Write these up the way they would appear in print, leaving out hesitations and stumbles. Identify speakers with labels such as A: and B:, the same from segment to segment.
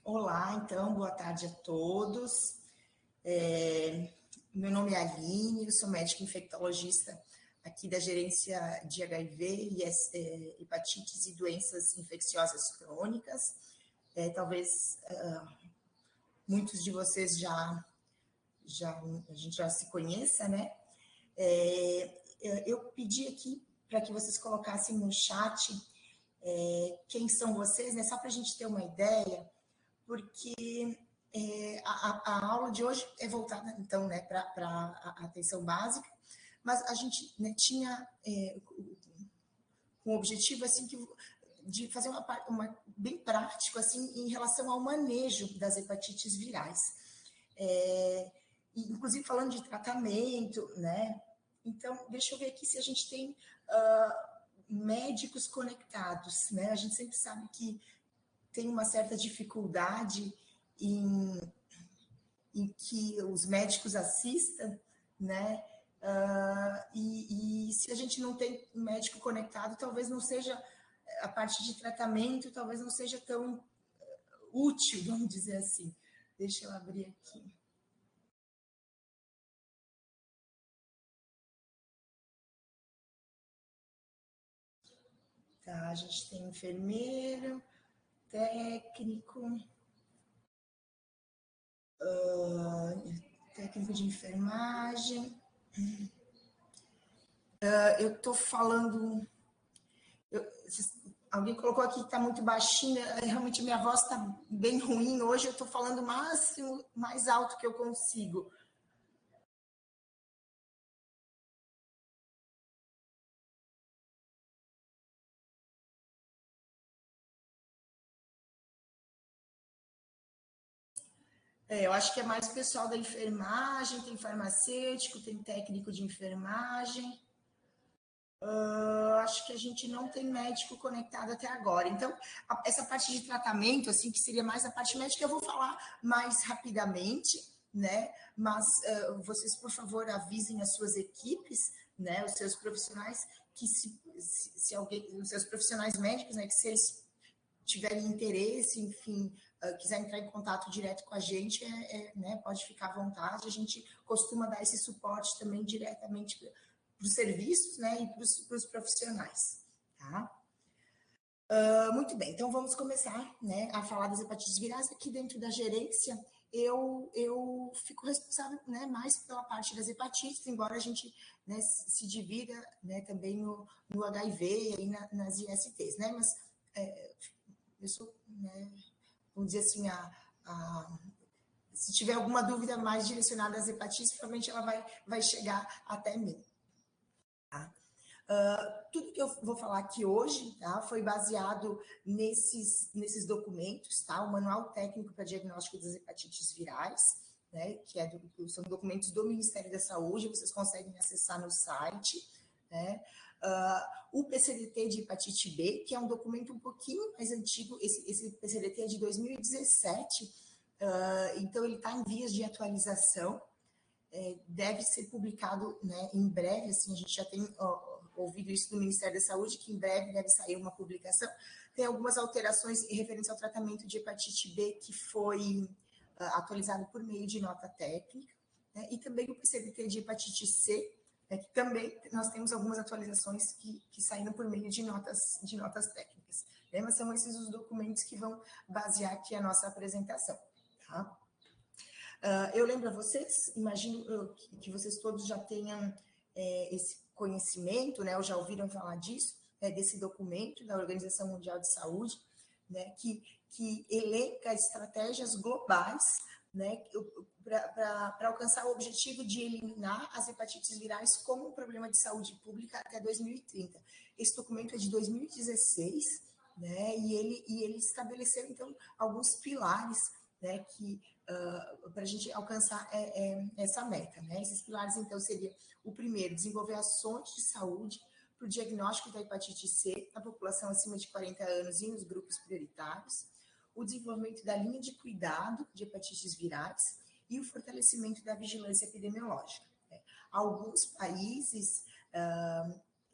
A: Olá, então, boa tarde a todos. Meu nome é Aline, eu sou médica infectologista aqui da gerência de HIV, hepatites e doenças infecciosas crônicas. Talvez muitos de vocês a gente já se conheça, né? Eu pedi aqui para que vocês colocassem no chat quem são vocês, né? Só para a gente ter uma ideia, porque a aula de hoje é voltada, então, né, para a atenção básica, mas a gente, né, tinha um objetivo, assim, de fazer uma bem prático, assim, em relação ao manejo das hepatites virais. Inclusive falando de tratamento, né? Então, deixa eu ver aqui se a gente tem médicos conectados, né? A gente sempre sabe que tem uma certa dificuldade em que os médicos assistam, né? E se a gente não tem médico conectado, talvez não seja a parte de tratamento, talvez não seja tão útil, vamos dizer assim. Deixa eu abrir aqui. Tá, a gente tem enfermeiro, técnico, técnico de enfermagem. Eu estou falando... alguém colocou aqui que está muito baixinha, realmente minha voz está bem ruim hoje, eu estou falando o máximo, mais alto que eu consigo. Eu acho que é mais pessoal da enfermagem, tem farmacêutico, tem técnico de enfermagem. Acho que a gente não tem médico conectado até agora. Então, essa parte de tratamento, assim, que seria mais a parte médica, eu vou falar mais rapidamente, né? Mas vocês, por favor, avisem as suas equipes, né? Os seus profissionais, que se alguém, os seus profissionais médicos, né? Que se eles tiverem interesse, enfim, quiser entrar em contato direto com a gente, né, pode ficar à vontade. A gente costuma dar esse suporte também diretamente para os serviços, né, e para os profissionais, tá? Muito bem, então vamos começar, né, a falar das hepatites virais. Aqui dentro da gerência, eu fico responsável, né, mais pela parte das hepatites, embora a gente, né, se divida, né, também no HIV e nas ISTs, né, mas eu sou, né, vamos dizer assim, se tiver alguma dúvida mais direcionada às hepatites, provavelmente ela vai chegar até mim. Tá? Tudo que eu vou falar aqui hoje, tá, foi baseado nesses documentos, tá? O Manual Técnico para Diagnóstico das Hepatites Virais, né, que são documentos do Ministério da Saúde, vocês conseguem acessar no site, né? O PCDT de hepatite B, que é um documento um pouquinho mais antigo, esse PCDT é de 2017, então ele está em vias de atualização, deve ser publicado, né, em breve, assim, a gente já tem ouvido isso do Ministério da Saúde, que em breve deve sair uma publicação. Tem algumas alterações referentes ao tratamento de hepatite B que foi atualizado por meio de nota técnica, né, e também o PCDT de hepatite C, que também nós temos algumas atualizações que saíram por meio de notas técnicas, né, mas são esses os documentos que vão basear aqui a nossa apresentação, tá? Eu lembro a vocês, imagino que vocês todos já tenham esse conhecimento, né, ou já ouviram falar disso, desse documento da Organização Mundial de Saúde, né, que elenca estratégias globais, né, para alcançar o objetivo de eliminar as hepatites virais como um problema de saúde pública até 2030. Esse documento é de 2016, né, e ele estabeleceu, então, alguns pilares, né, para a gente alcançar essa meta, né? Esses pilares, então, seria o primeiro, desenvolver ações de saúde para o diagnóstico da hepatite C na população acima de 40 anos e nos grupos prioritários, o desenvolvimento da linha de cuidado de hepatites virais e o fortalecimento da vigilância epidemiológica, né? Alguns países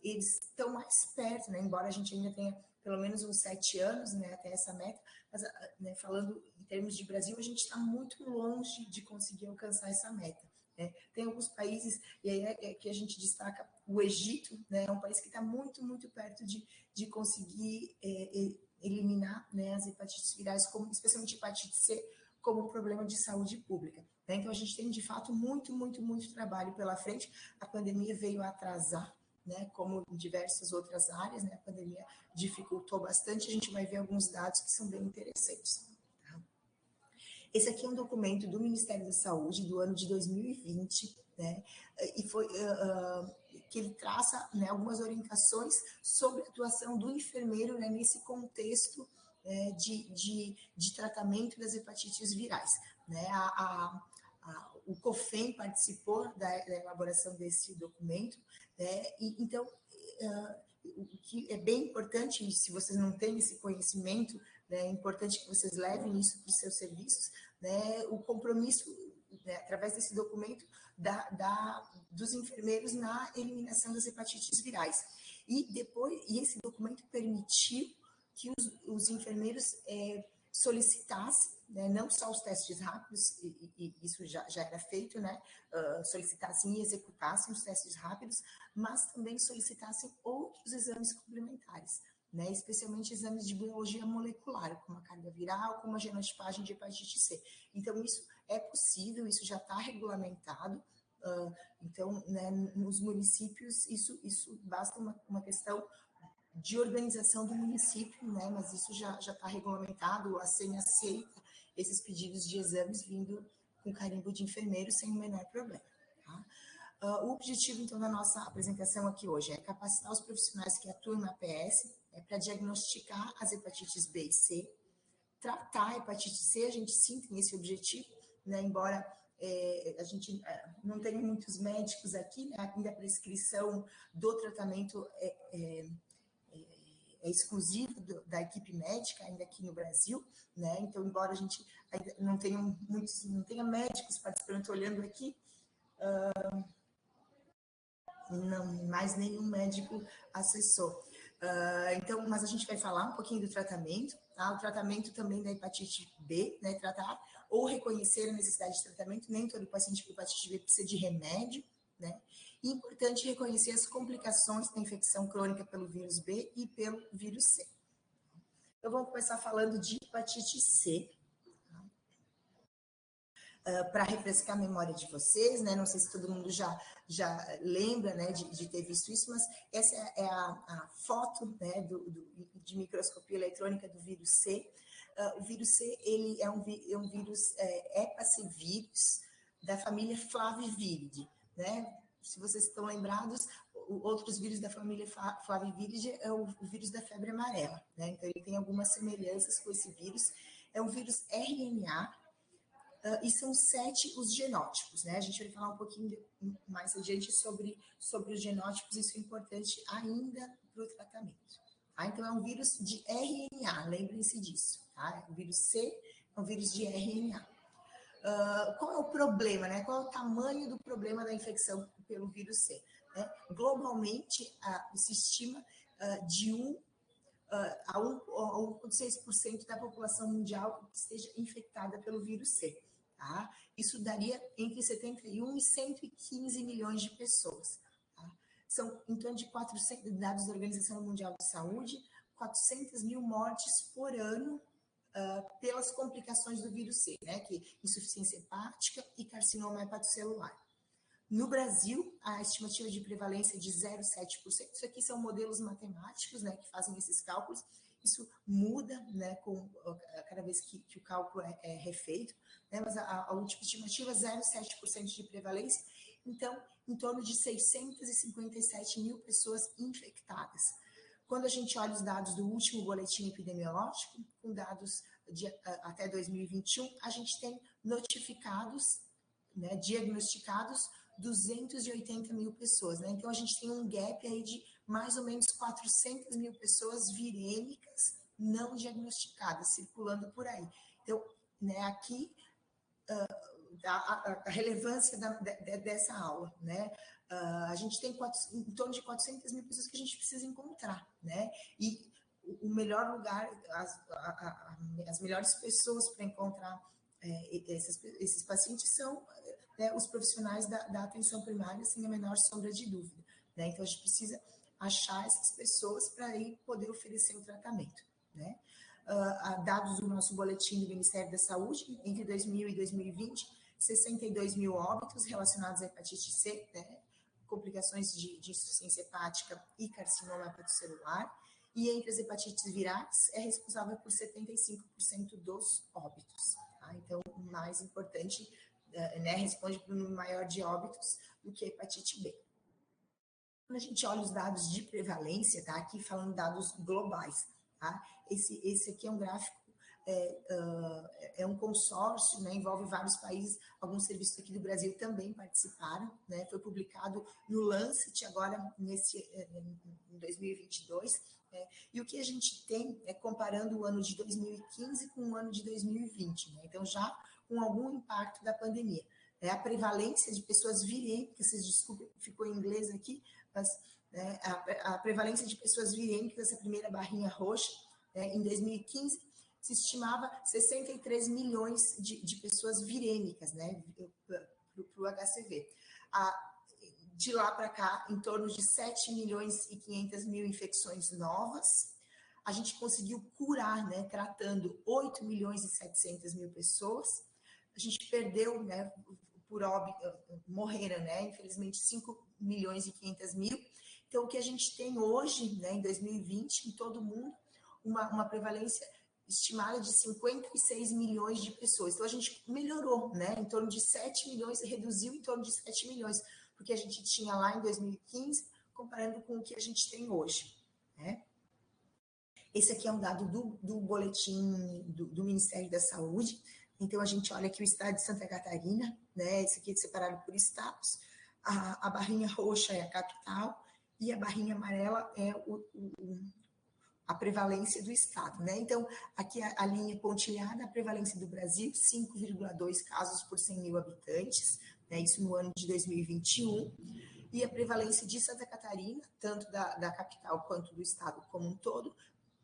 A: eles estão mais perto, né? Embora a gente ainda tenha pelo menos uns 7 anos, né, até essa meta, mas, né, falando em termos de Brasil, a gente está muito longe de conseguir alcançar essa meta. Né? Tem alguns países, e aí é que a gente destaca o Egito, né, é um país que está muito, muito perto de conseguir eliminar, né, as hepatites virais, como, especialmente hepatite C, como problema de saúde pública. Né? Então, a gente tem, de fato, muito, muito, muito trabalho pela frente. A pandemia veio atrasar, né, como em diversas outras áreas, né, a pandemia dificultou bastante, a gente vai ver alguns dados que são bem interessantes. Tá? Esse aqui é um documento do Ministério da Saúde do ano de 2020, né, e foi que ele traça, né, algumas orientações sobre a atuação do enfermeiro, né, nesse contexto de tratamento das hepatites virais. Né? O COFEM participou da elaboração desse documento, né? E, então, o que é bem importante, se vocês não têm esse conhecimento, né, é importante que vocês levem isso para os seus serviços, né, o compromisso, né, através desse documento, dos enfermeiros na eliminação das hepatites virais. E esse documento permitiu que os enfermeiros solicitassem, né, não só os testes rápidos, e isso já era feito, né, solicitassem e executassem os testes rápidos, mas também solicitassem outros exames complementares, né, especialmente exames de biologia molecular, como a carga viral, como a genotipagem de hepatite C. Então, isso é possível, isso já está regulamentado. Então, né, nos municípios, isso basta uma questão de organização do município, né, mas isso já está regulamentado, a SEMI aceita esses pedidos de exames vindo com carimbo de enfermeiro sem o menor problema. Tá? O objetivo, então, da nossa apresentação aqui hoje é capacitar os profissionais que atuam na APS para diagnosticar as hepatites B e C, tratar a hepatite C, a gente sim tem esse objetivo, né, embora a gente não tenha muitos médicos aqui, né, ainda a prescrição do tratamento é exclusivo da equipe médica, ainda aqui no Brasil, né? Então, embora a gente ainda não tenha médicos participando, estou olhando aqui, não, mais nenhum médico acessou. Então, mas a gente vai falar um pouquinho do tratamento, tá? O tratamento também da hepatite B, né? Tratar ou reconhecer a necessidade de tratamento, nem todo paciente com hepatite B precisa de remédio, né? E importante reconhecer as complicações da infecção crônica pelo vírus B e pelo vírus C. Eu vou começar falando de hepatite C, para refrescar a memória de vocês, né? Não sei se todo mundo já lembra, né, de ter visto isso, mas essa é a foto, né, de microscopia eletrônica do vírus C. O vírus C, ele é um vírus hepacivírus da família Flaviviridae, né? Se vocês estão lembrados, outros vírus da família Flaviviridae é o vírus da febre amarela, né? Então, ele tem algumas semelhanças com esse vírus. É um vírus RNA, e são 7 os genótipos, né? A gente vai falar um pouquinho mais adiante sobre os genótipos, isso é importante ainda para o tratamento. Tá? Então, é um vírus de RNA, lembrem-se disso. Tá? O vírus C é um vírus de RNA. Qual é o problema, né? Qual é o tamanho do problema da infecção pelo vírus C? Né? Globalmente, se estima de 1 a 1,6% da população mundial que esteja infectada pelo vírus C. Tá? Isso daria entre 71 e 115 milhões de pessoas. Tá? São em torno de 400, dados da Organização Mundial de Saúde, 400 mil mortes por ano pelas complicações do vírus C, né? Que insuficiência hepática e carcinoma hepatocelular. No Brasil, a estimativa de prevalência é de 0,7%. Isso aqui são modelos matemáticos, né, que fazem esses cálculos. Isso muda, né, cada vez que o cálculo é refeito, né, mas a última estimativa é 0,7% de prevalência. Então, em torno de 657 mil pessoas infectadas. Quando a gente olha os dados do último boletim epidemiológico, com dados até 2021, a gente tem notificados, né, diagnosticados 280 mil pessoas, né? Então, a gente tem um gap aí de mais ou menos 400 mil pessoas virêmicas não diagnosticadas, circulando por aí. Então, né, aqui a relevância dessa aula, né? A gente tem em torno de 400 mil pessoas que a gente precisa encontrar, né? E o melhor lugar, as melhores pessoas para encontrar esses pacientes são os profissionais da atenção primária, sem a menor sombra de dúvida, né? Então, a gente precisa achar essas pessoas para aí poder oferecer o tratamento, né? Dados do nosso boletim do Ministério da Saúde, entre 2000 e 2020, 62 mil óbitos relacionados à hepatite C, né? Complicações de insuficiência hepática e carcinoma hepatocelular, e entre as hepatites virais é responsável por 75% dos óbitos. Tá? Então, o mais importante, né, responde por um número maior de óbitos do que a hepatite B. Quando a gente olha os dados de prevalência, tá? Aqui falando dados globais, tá? Esse aqui é um gráfico, é um consórcio, né? Envolve vários países, alguns serviços aqui do Brasil também participaram, né? Foi publicado no Lancet agora, em 2022, e o que a gente tem é comparando o ano de 2015 com o ano de 2020, né? Então já com algum impacto da pandemia. A prevalência de pessoas virêmicas, vocês desculpem, ficou em inglês aqui, mas a prevalência de pessoas virêmicas, essa primeira barrinha roxa, em 2015, se estimava 63 milhões de pessoas virêmicas, né, para o HCV. De lá para cá, em torno de 7 milhões e 500 mil infecções novas. A gente conseguiu curar, né, tratando 8 milhões e 700 mil pessoas. A gente perdeu, né, por óbito, morreram, né, infelizmente, 5 milhões e 500 mil. Então, o que a gente tem hoje, né, em 2020, em todo o mundo, uma prevalência estimada de 56 milhões de pessoas. Então, a gente melhorou, né, em torno de 7 milhões, reduziu em torno de 7 milhões, porque a gente tinha lá em 2015, comparando com o que a gente tem hoje, né. Esse aqui é um dado do boletim do Ministério da Saúde. Então, a gente olha aqui o estado de Santa Catarina, né? Esse aqui é separado por estados. A barrinha roxa é a capital e a barrinha amarela é a prevalência do estado, né? Então, aqui a linha pontilhada, a prevalência do Brasil, 5,2 casos por 100 mil habitantes, né? Isso no ano de 2021. E a prevalência de Santa Catarina, tanto da capital quanto do estado como um todo,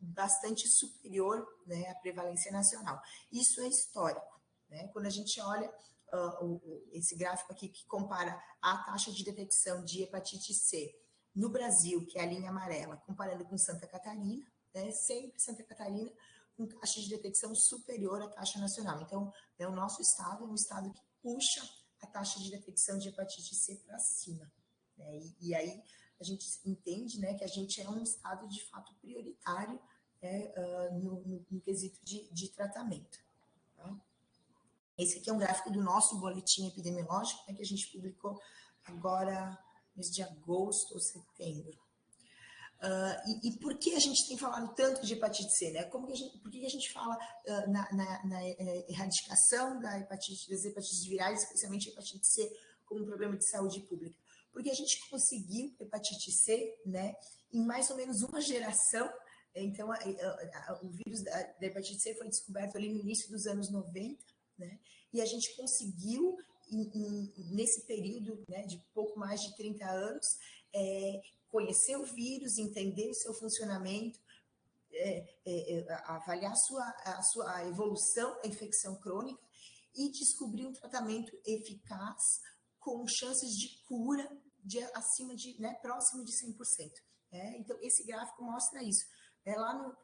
A: bastante superior, né, à prevalência nacional. Isso é histórico, né? Quando a gente olha esse gráfico aqui que compara a taxa de detecção de hepatite C no Brasil, que é a linha amarela, comparando com Santa Catarina, né, sempre Santa Catarina com taxa de detecção superior à taxa nacional. Então, o nosso estado é um estado que puxa a taxa de detecção de hepatite C para cima, né? E aí a gente entende, né, que a gente é um estado de fato prioritário, no quesito de tratamento. Tá? Esse aqui é um gráfico do nosso boletim epidemiológico, né, que a gente publicou agora, mês de agosto ou setembro. E por que a gente tem falado tanto de hepatite C, né? Por que a gente fala na erradicação das hepatites virais, especialmente a hepatite C, como um problema de saúde pública? Porque a gente conseguiu hepatite C, né, em mais ou menos uma geração. Então, o vírus da hepatite C foi descoberto ali no início dos anos 90, né, e a gente conseguiu, nesse período, né, de pouco mais de 30 anos, conhecer o vírus, entender o seu funcionamento, avaliar a sua evolução da infecção crônica e descobrir um tratamento eficaz com chances de cura acima de, né, próximo de 100%. Então, esse gráfico mostra isso. Lá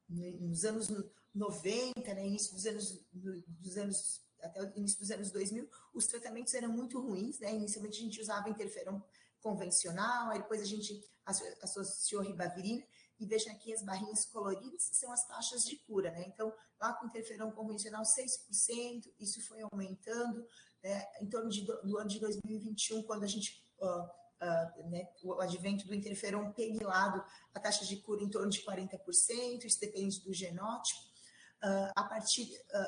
A: nos anos 90, né, início dos anos até o início dos anos 2000, os tratamentos eram muito ruins, né? Inicialmente a gente usava interferon convencional, aí depois a gente associou ribavirina, e vejam aqui as barrinhas coloridas, são as taxas de cura, né? Então, lá com interferon convencional, 6%, isso foi aumentando, né? Em torno do ano de 2021, quando a gente, né, o advento do interferon pegilado, a taxa de cura em torno de 40%, isso depende do genótipo.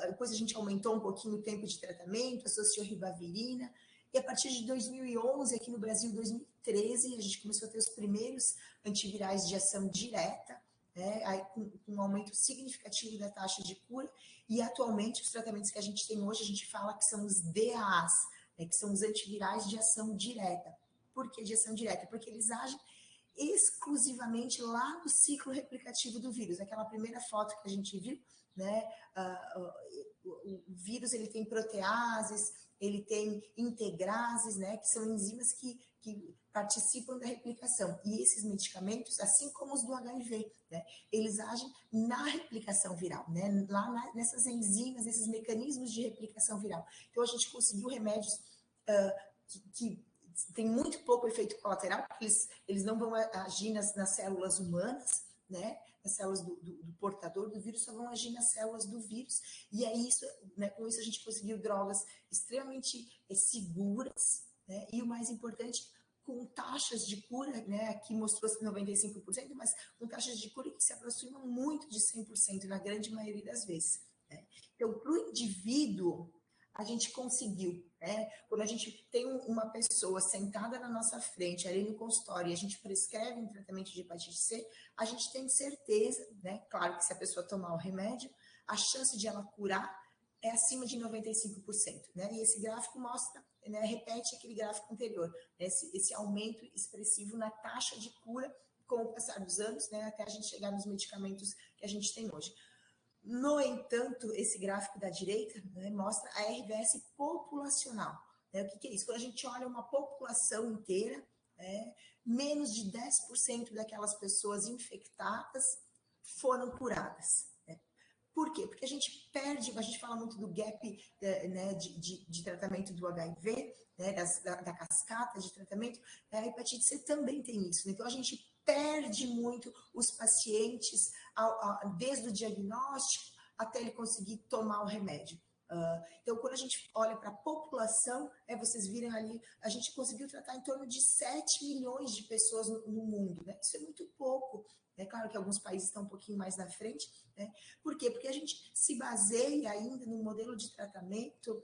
A: Depois a gente aumentou um pouquinho o tempo de tratamento, associou ribavirina, e a partir de 2011, aqui no Brasil, 2013, a gente começou a ter os primeiros antivirais de ação direta, né, aí com um aumento significativo da taxa de cura, e atualmente os tratamentos que a gente tem hoje, a gente fala que são os DAAs, né, que são os antivirais de ação direta. Por que de ação direta? Porque eles agem exclusivamente lá no ciclo replicativo do vírus. Aquela primeira foto que a gente viu, né? O vírus ele tem proteases, ele tem integrases, né? Que são enzimas que participam da replicação. E esses medicamentos, assim como os do HIV, né? Eles agem na replicação viral, né? Lá nessas enzimas, nesses mecanismos de replicação viral. Então a gente conseguiu remédios que tem muito pouco efeito colateral, porque eles não vão agir nas células humanas, né? As células do portador do vírus só vão agir nas células do vírus. E é isso, né? Com isso a gente conseguiu drogas extremamente seguras, né? E o mais importante, com taxas de cura, né? Aqui mostrou 95%, mas com taxas de cura que se aproximam muito de 100% na grande maioria das vezes, né? Então, para o indivíduo, a gente conseguiu, né? Quando a gente tem uma pessoa sentada na nossa frente, ali no consultório, e a gente prescreve um tratamento de hepatite C, a gente tem certeza, né? Claro que se a pessoa tomar o remédio, a chance de ela curar é acima de 95%, né? E esse gráfico mostra, né, repete aquele gráfico anterior, né? Esse aumento expressivo na taxa de cura com o passar dos anos, né? Até a gente chegar nos medicamentos que a gente tem hoje. No entanto, esse gráfico da direita, né, mostra a RVS populacional. Né? O que é isso? Quando a gente olha uma população inteira, né, menos de 10% daquelas pessoas infectadas foram curadas. Né? Por quê? Porque a gente fala muito do gap, né, de tratamento do HIV, né, da cascata de tratamento, a hepatite C também tem isso. Então, a gente perde muito os pacientes desde o diagnóstico até ele conseguir tomar o remédio. Então, quando a gente olha para a população, vocês viram ali, a gente conseguiu tratar em torno de 7 milhões de pessoas no mundo. Né? Isso é muito pouco. É claro que alguns países estão um pouquinho mais na frente. Né? Por quê? Porque a gente se baseia ainda no modelo de tratamento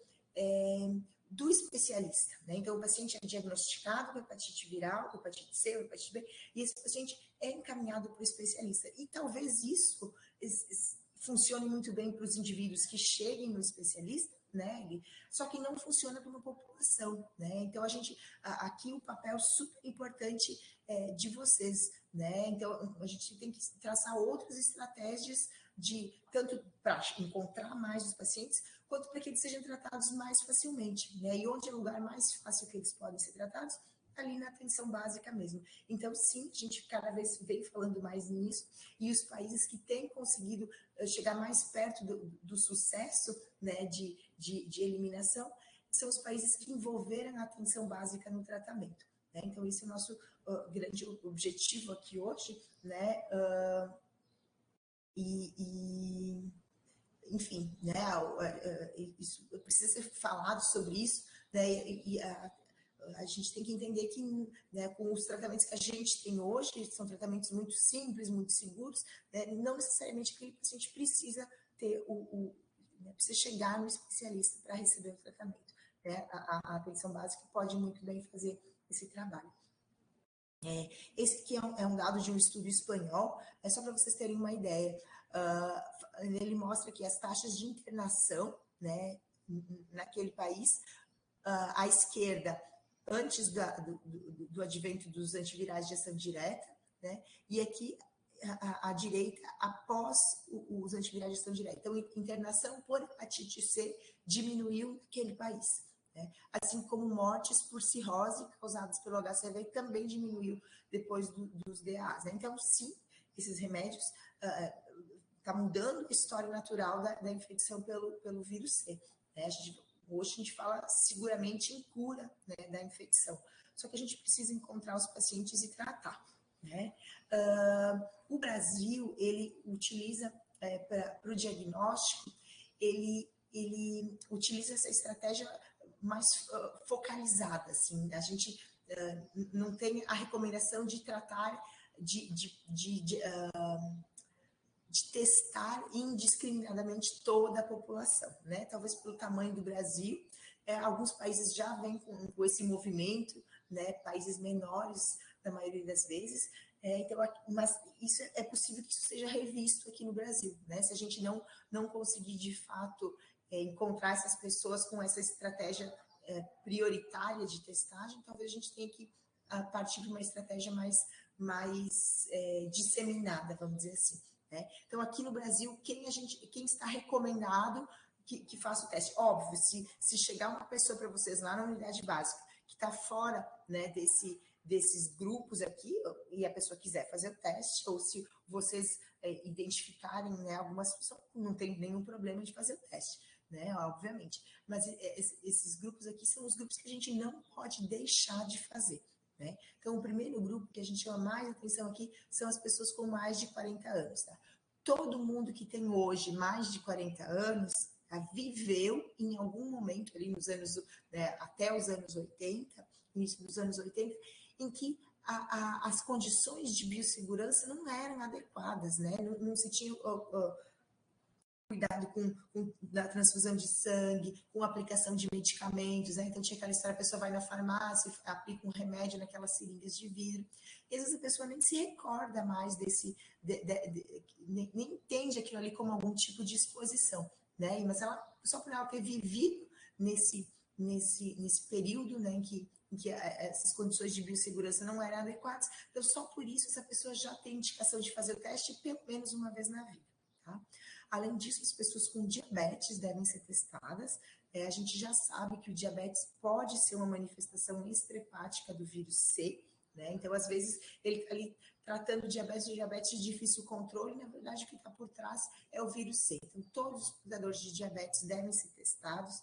A: do especialista. Né? Então, o paciente é diagnosticado com hepatite viral, com hepatite C, com hepatite B, e esse paciente é encaminhado para o especialista. E talvez isso funcione muito bem para os indivíduos que cheguem no especialista, né? Só que não funciona para uma população, né? Então, aqui o papel super importante de vocês, né? Então, a gente tem que traçar outras estratégias tanto para encontrar mais os pacientes, quanto para que eles sejam tratados mais facilmente, né? E onde é o lugar mais fácil que eles podem ser tratados? Ali na atenção básica mesmo. Então, sim, a gente cada vez vem falando mais nisso, e os países que têm conseguido chegar mais perto do sucesso, né, de eliminação, são os países que envolveram a atenção básica no tratamento. Né? Então, esse é o nosso grande objetivo aqui hoje, né? Enfim, né, isso precisa ser falado sobre isso, né, e a gente tem que entender que, né, com os tratamentos que a gente tem hoje, são tratamentos muito simples, muito seguros, né, não necessariamente aquele paciente precisa ter né, precisa chegar no especialista para receber o tratamento. Né, a atenção básica pode muito bem fazer esse trabalho. Esse aqui é um dado de um estudo espanhol, só para vocês terem uma ideia. Ele mostra que as taxas de internação, né, naquele país, à esquerda, antes do advento dos antivirais de ação direta, né, e aqui à direita, após os antivirais de ação direta. Então, internação por hepatite C diminuiu naquele país. Né? Assim como mortes por cirrose causadas pelo HCV também diminuiu depois dos DAs. Né? Então, sim, esses remédios está mudando a história natural da infecção pelo vírus C. Né? Hoje a gente fala seguramente em cura, né, da infecção, só que a gente precisa encontrar os pacientes e tratar. Né? O Brasil, ele utiliza, para o diagnóstico, ele utiliza essa estratégia mais focalizada, assim. A gente não tem a recomendação de tratar, de testar indiscriminadamente toda a população, né? Talvez pelo tamanho do Brasil, alguns países já vêm com esse movimento, né? Países menores, na maioria das vezes, então, mas isso é possível que isso seja revisto aqui no Brasil, né? Se a gente não conseguir, de fato, encontrar essas pessoas com essa estratégia prioritária de testagem, talvez a gente tenha que partir de uma estratégia mais disseminada, vamos dizer assim. Né? Então, aqui no Brasil, quem está recomendado que faça o teste? Óbvio, se chegar uma pessoa para vocês lá na unidade básica que está fora, né, desses grupos aqui, e a pessoa quiser fazer o teste, ou se vocês identificarem, né, alguma situação, não tem nenhum problema de fazer o teste, né, obviamente. Mas esses grupos aqui são os grupos que a gente não pode deixar de fazer. Né? Então, o primeiro grupo que a gente chama mais atenção aqui são as pessoas com mais de 40 anos. Tá? Todo mundo que tem hoje mais de 40 anos viveu em algum momento ali nos anos, né, até os anos 80, início dos anos 80, em que as condições de biossegurança não eram adequadas, né? Não se tinha cuidado da transfusão de sangue, com a aplicação de medicamentos, né? Então tinha aquela história, a pessoa vai na farmácia, aplica um remédio naquelas seringas de vidro, e às vezes a pessoa nem se recorda mais nem entende aquilo ali como algum tipo de exposição, né? Mas só por ela ter vivido nesse período, né, em que essas condições de biossegurança não eram adequadas, então só por isso essa pessoa já tem indicação de fazer o teste pelo menos uma vez na vida. Tá? Além disso, as pessoas com diabetes devem ser testadas. A gente já sabe que o diabetes pode ser uma manifestação extrahepática do vírus C, né? Então, às vezes, ele está ali tratando diabetes de difícil controle, e, na verdade, o que está por trás é o vírus C. Então, todos os cuidadores de diabetes devem ser testados.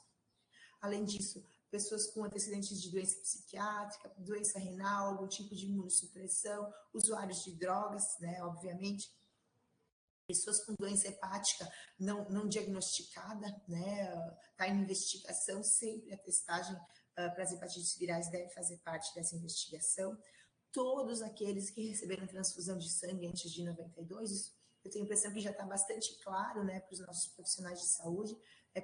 A: Além disso, pessoas com antecedentes de doença psiquiátrica, doença renal, algum tipo de imunossupressão, usuários de drogas, né, obviamente, pessoas com doença hepática não diagnosticada, né, está em investigação, sempre a testagem para as hepatites virais deve fazer parte dessa investigação. Todos aqueles que receberam transfusão de sangue antes de 92, isso eu tenho a impressão que já está bastante claro, né, para os nossos profissionais de saúde.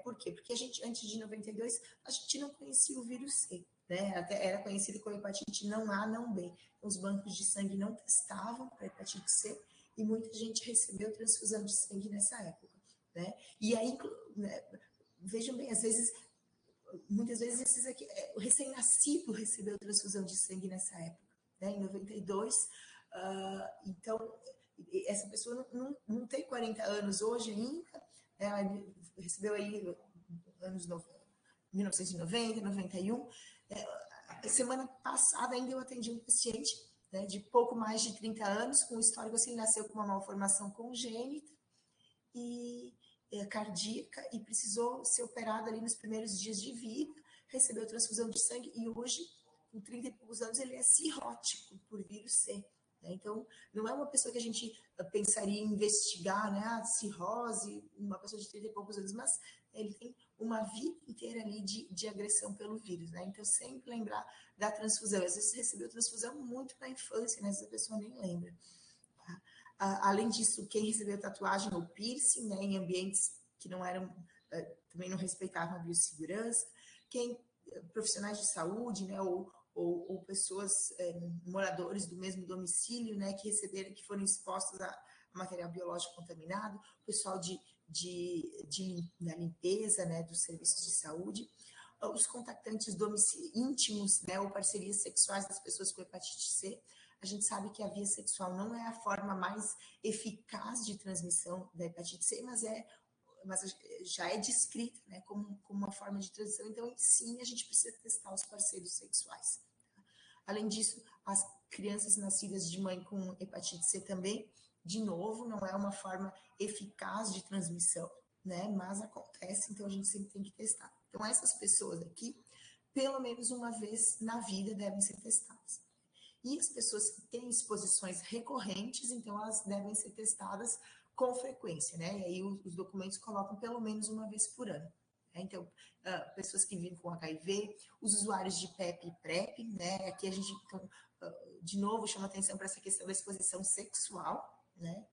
A: Por quê? Porque a gente, antes de 92, a gente não conhecia o vírus C, né? Até era conhecido como hepatite não A, não B. Os bancos de sangue não testavam para hepatite C e muita gente recebeu transfusão de sangue nessa época, né? E aí, né, vejam bem, muitas vezes esses aqui, o recém-nascido recebeu transfusão de sangue nessa época, né? Em 92, então essa pessoa não tem 40 anos hoje ainda, ela recebeu aí anos 1990, 91. Semana passada ainda eu atendi um paciente, né, de pouco mais de 30 anos, com histórico assim, nasceu com uma malformação congênita e cardíaca e precisou ser operado ali nos primeiros dias de vida, recebeu transfusão de sangue e hoje, com 30 e poucos anos, ele é cirrótico por vírus C. Então, não é uma pessoa que a gente pensaria em investigar, né, cirrose, uma pessoa de 30 e poucos anos, mas ele tem uma vida inteira ali de agressão pelo vírus, né? Então, sempre lembrar da transfusão. Às vezes, recebeu transfusão muito na infância, né? Às vezes a pessoa nem lembra. Tá? Além disso, quem recebeu tatuagem ou piercing, né, em ambientes que não eram, também não respeitavam a biossegurança, profissionais de saúde, né, ou pessoas, moradores do mesmo domicílio, né, que foram expostos a material biológico contaminado, pessoal da limpeza, né, dos serviços de saúde, os contactantes íntimos, né, ou parcerias sexuais das pessoas com hepatite C. A gente sabe que a via sexual não é a forma mais eficaz de transmissão da hepatite C, mas já é descrita, né, como uma forma de transmissão. Então, sim, a gente precisa testar os parceiros sexuais. Além disso, as crianças nascidas de mãe com hepatite C também, de novo, não é uma forma eficaz de transmissão, né, mas acontece, então a gente sempre tem que testar. Então, essas pessoas aqui, pelo menos uma vez na vida, devem ser testadas. E as pessoas que têm exposições recorrentes, então elas devem ser testadas com frequência, né? E aí os documentos colocam pelo menos uma vez por ano. Né? Então, pessoas que vivem com HIV, os usuários de PEP e PrEP, né? Aqui a gente, então, de novo, chama atenção para essa questão da exposição sexual, né?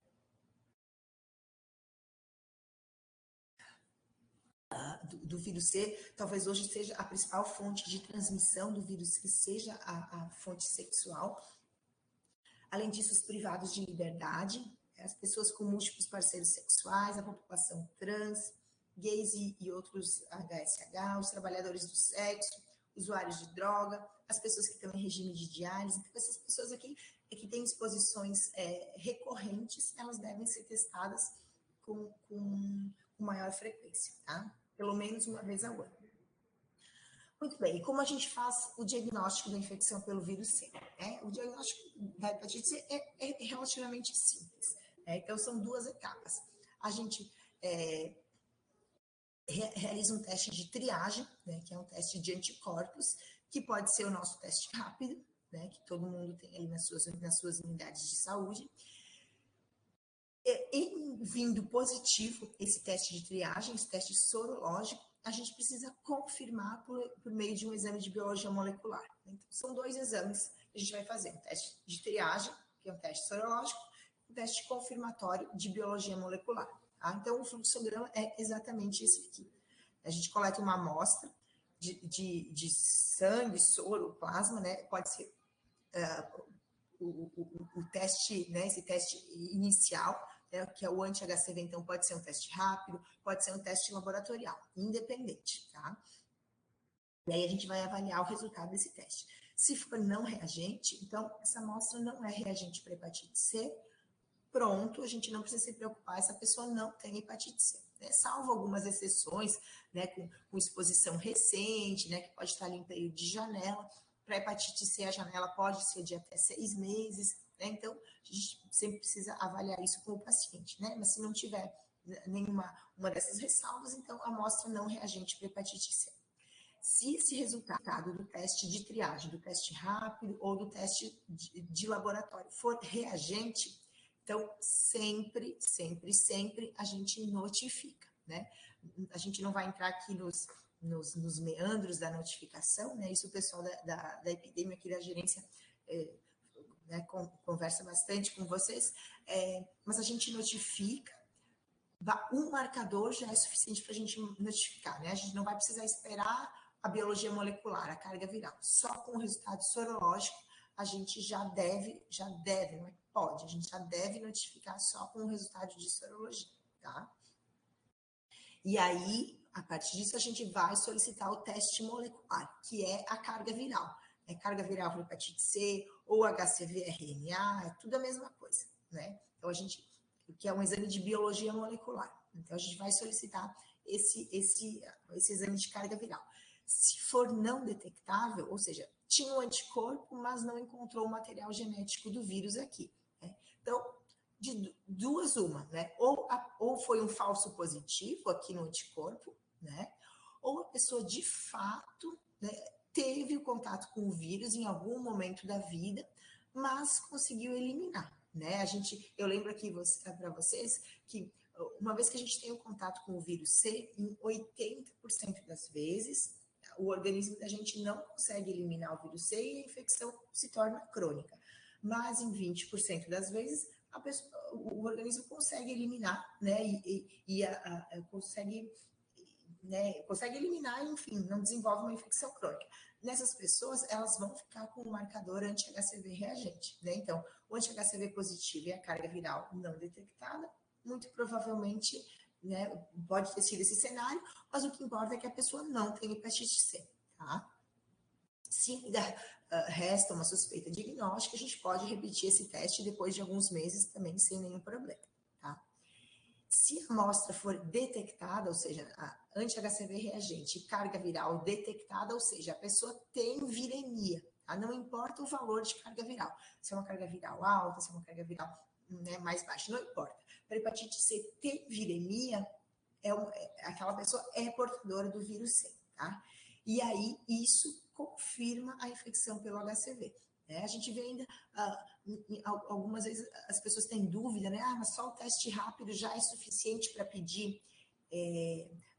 A: Do vírus C, talvez hoje seja a principal fonte de transmissão do vírus C, seja a fonte sexual. Além disso, os privados de liberdade, as pessoas com múltiplos parceiros sexuais, a população trans, gays e outros HSH, os trabalhadores do sexo, usuários de droga, as pessoas que estão em regime de diálise. Então, essas pessoas aqui que têm exposições recorrentes, elas devem ser testadas com maior frequência, tá? Pelo menos uma vez ao ano. Muito bem, e como a gente faz o diagnóstico da infecção pelo vírus C? O diagnóstico da hepatite C é relativamente simples. Então, são duas etapas. A gente realiza um teste de triagem, né, que é um teste de anticorpos, que pode ser o nosso teste rápido, né, que todo mundo tem ali nas suas unidades de saúde. E vindo positivo esse teste de triagem, esse teste sorológico, a gente precisa confirmar por meio de um exame de biologia molecular. Então, são dois exames que a gente vai fazer, um teste de triagem, que é um teste sorológico, um teste confirmatório de biologia molecular. Tá? Então, o fluxograma é exatamente esse aqui. A gente coleta uma amostra de sangue, soro, plasma, né? Pode ser o teste, né? Esse teste inicial, que é o anti-HCV, então pode ser um teste rápido, pode ser um teste laboratorial, independente, tá? E aí a gente vai avaliar o resultado desse teste. Se for não reagente, então essa amostra não é reagente para hepatite C, pronto, a gente não precisa se preocupar, essa pessoa não tem hepatite C, né? Salvo algumas exceções, né, com exposição recente, né, que pode estar ali em período de janela. Para hepatite C, a janela pode ser de até 6 meses, né? Então, a gente sempre precisa avaliar isso com o paciente, né? Mas se não tiver nenhuma dessas ressalvas, então a amostra não reagente para hepatite C. Se esse resultado do teste de triagem, do teste rápido ou do teste de laboratório for reagente, então sempre a gente notifica, né? A gente não vai entrar aqui nos meandros da notificação, né? Isso o pessoal da epidemia aqui da gerência né, conversa bastante com vocês, mas a gente notifica. Um marcador já é suficiente para a gente notificar, né? A gente não vai precisar esperar a biologia molecular, a carga viral. Só com o resultado sorológico, a gente já deve, não é que pode, a gente já deve notificar só com o resultado de sorologia, tá? E aí, a partir disso, a gente vai solicitar o teste molecular, que é a carga viral. É carga viral para hepatite C ou HCV-RNA, é tudo a mesma coisa, né? Então, que é um exame de biologia molecular. Então, a gente vai solicitar esse exame de carga viral. Se for não detectável, ou seja, tinha um anticorpo, mas não encontrou o material genético do vírus aqui, né? Então, de duas uma, né? Ou foi um falso positivo aqui no anticorpo, né? Ou a pessoa de fato, né, teve o contato com o vírus em algum momento da vida, mas conseguiu eliminar, né? Eu lembro aqui para vocês que uma vez que a gente tem o contato com o vírus C, em 80% das vezes, o organismo da gente não consegue eliminar o vírus C e a infecção se torna crônica. Mas em 20% das vezes, o organismo consegue eliminar, né? Consegue eliminar, enfim, não desenvolve uma infecção crônica. Nessas pessoas, elas vão ficar com o marcador anti-HCV reagente, né? Então, o anti-HCV positivo e a carga viral não detectada, muito provavelmente, né, pode ter sido esse cenário, mas o que importa é que a pessoa não tem hepatite C, tá? Se ainda resta uma suspeita diagnóstica, a gente pode repetir esse teste depois de alguns meses também sem nenhum problema, tá? Se a amostra for detectada, ou seja, a anti-HCV reagente e carga viral detectada, ou seja, a pessoa tem viremia, tá? Não importa o valor de carga viral, se é uma carga viral alta, se é uma carga viral, né, mais baixa, não importa. Para hepatite C ter viremia, aquela pessoa é portadora do vírus C, tá? E aí isso confirma a infecção pelo HCV. A gente vê ainda, algumas vezes as pessoas têm dúvida, né? Mas só o teste rápido já é suficiente para pedir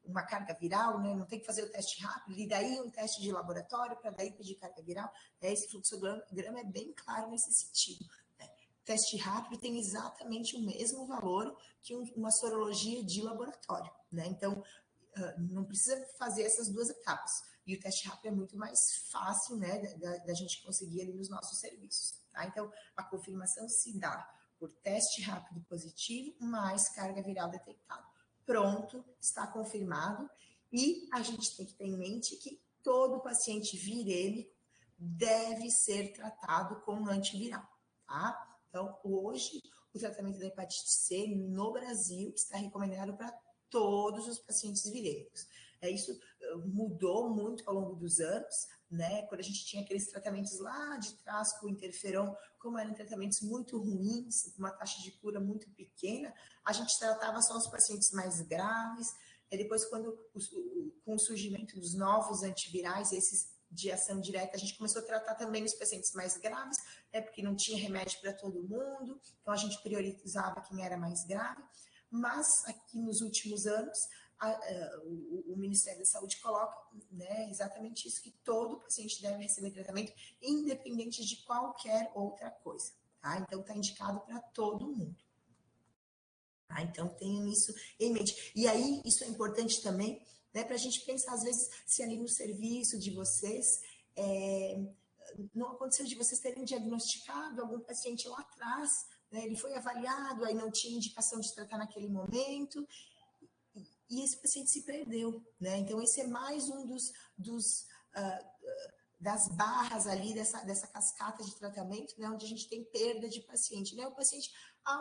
A: uma carga viral, né? Não tem que fazer o teste rápido, e daí um teste de laboratório para daí pedir carga viral. Esse fluxograma é bem claro nesse sentido. Teste rápido tem exatamente o mesmo valor que uma sorologia de laboratório, né? Então, não precisa fazer essas duas etapas. E o teste rápido é muito mais fácil, né, da gente conseguir ali nos nossos serviços, tá? Então, a confirmação se dá por teste rápido positivo mais carga viral detectada. Pronto, está confirmado. E a gente tem que ter em mente que todo paciente virêmico deve ser tratado com antiviral, tá? Então, hoje, o tratamento da hepatite C no Brasil está recomendado para todos os pacientes virêmicos. Isso mudou muito ao longo dos anos, né? Quando a gente tinha aqueles tratamentos lá de trás com interferon, como eram tratamentos muito ruins, uma taxa de cura muito pequena, a gente tratava só os pacientes mais graves. E depois, com o surgimento dos novos antivirais, esses de ação direta, a gente começou a tratar também os pacientes mais graves, né, porque não tinha remédio para todo mundo, então a gente priorizava quem era mais grave. Mas aqui nos últimos anos, o Ministério da Saúde coloca, né, exatamente isso, que todo paciente deve receber tratamento, independente de qualquer outra coisa, tá? Então, está indicado para todo mundo. Tá? Então, tenham isso em mente. E aí, isso é importante também, né, para a gente pensar, às vezes, se ali no serviço de vocês, não aconteceu de vocês terem diagnosticado algum paciente lá atrás, né, ele foi avaliado, aí não tinha indicação de tratar naquele momento, e esse paciente se perdeu, né? Então, esse é mais um das barras ali dessa cascata de tratamento, né, onde a gente tem perda de paciente, né? O paciente,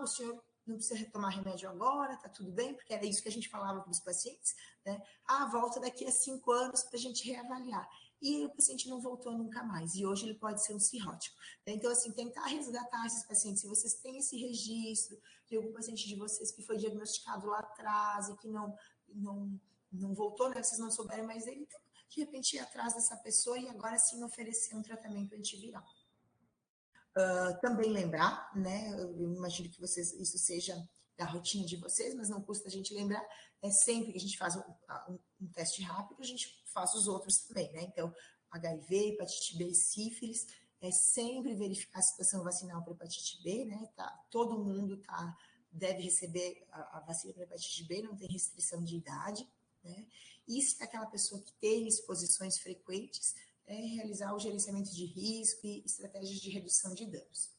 A: o senhor não precisa tomar remédio agora, tá tudo bem, porque era isso que a gente falava para os pacientes, né? Volta daqui a 5 anos para a gente reavaliar. E o paciente não voltou nunca mais, e hoje ele pode ser um cirrótico. Então, assim, tentar resgatar esses pacientes, se vocês têm esse registro de algum paciente de vocês que foi diagnosticado lá atrás e que não voltou, né? Vocês não souberam mais dele, então, de repente ir atrás dessa pessoa e agora sim oferecer um tratamento antiviral. Também lembrar, né? Eu imagino que isso seja da rotina de vocês, mas não custa a gente lembrar, sempre que a gente faz um teste rápido, a gente faz os outros também, né? Então, HIV, hepatite B e sífilis, sempre verificar a situação vacinal para hepatite B, né? Todo mundo deve receber a vacina para hepatite B, não tem restrição de idade, né? E se aquela pessoa que tem exposições frequentes, realizar o gerenciamento de risco e estratégias de redução de danos.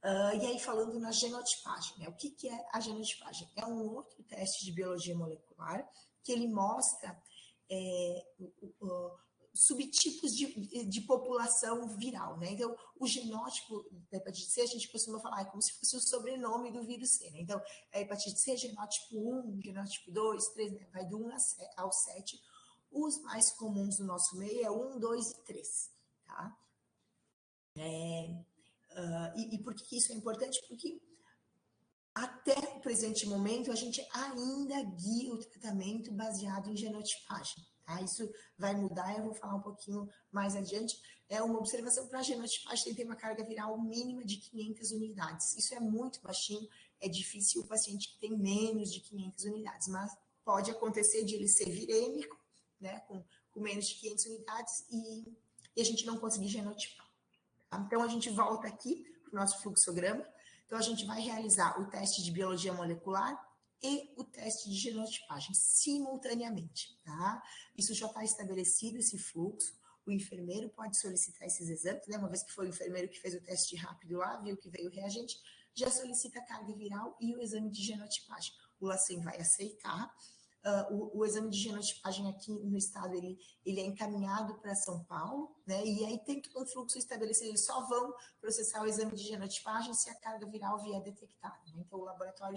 A: E aí, falando na genotipagem, né? O que é a genotipagem? É um outro teste de biologia molecular que ele mostra subtipos de população viral, né? Então, o genótipo da hepatite C, a gente costuma falar, é como se fosse o sobrenome do vírus C, né? Então, a hepatite C, genótipo 1, genótipo 2, 3, né? Vai do 1 ao 7. Os mais comuns no nosso meio é 1, 2 e 3, tá? E por que isso é importante? Porque até o presente momento, a gente ainda guia o tratamento baseado em genotipagem. Tá? Isso vai mudar, eu vou falar um pouquinho mais adiante. Uma observação para a genotipagem tem que ter uma carga viral mínima de 500 unidades. Isso é muito baixinho, é difícil o paciente que tem menos de 500 unidades, mas pode acontecer de ele ser virêmico, né, com menos de 500 unidades e a gente não conseguir genotipar. Tá? Então, a gente volta aqui para o nosso fluxograma. Então, a gente vai realizar o teste de biologia molecular e o teste de genotipagem simultaneamente, tá? Isso já está estabelecido, esse fluxo. O enfermeiro pode solicitar esses exames, né? Uma vez que foi o enfermeiro que fez o teste rápido lá, viu que veio o reagente, já solicita a carga viral e o exame de genotipagem. O LACEN vai aceitar. O exame de genotipagem aqui no estado, ele é encaminhado para São Paulo, né? E aí tem todo um fluxo estabelecido, eles só vão processar o exame de genotipagem se a carga viral vier detectada, né? Então, o laboratório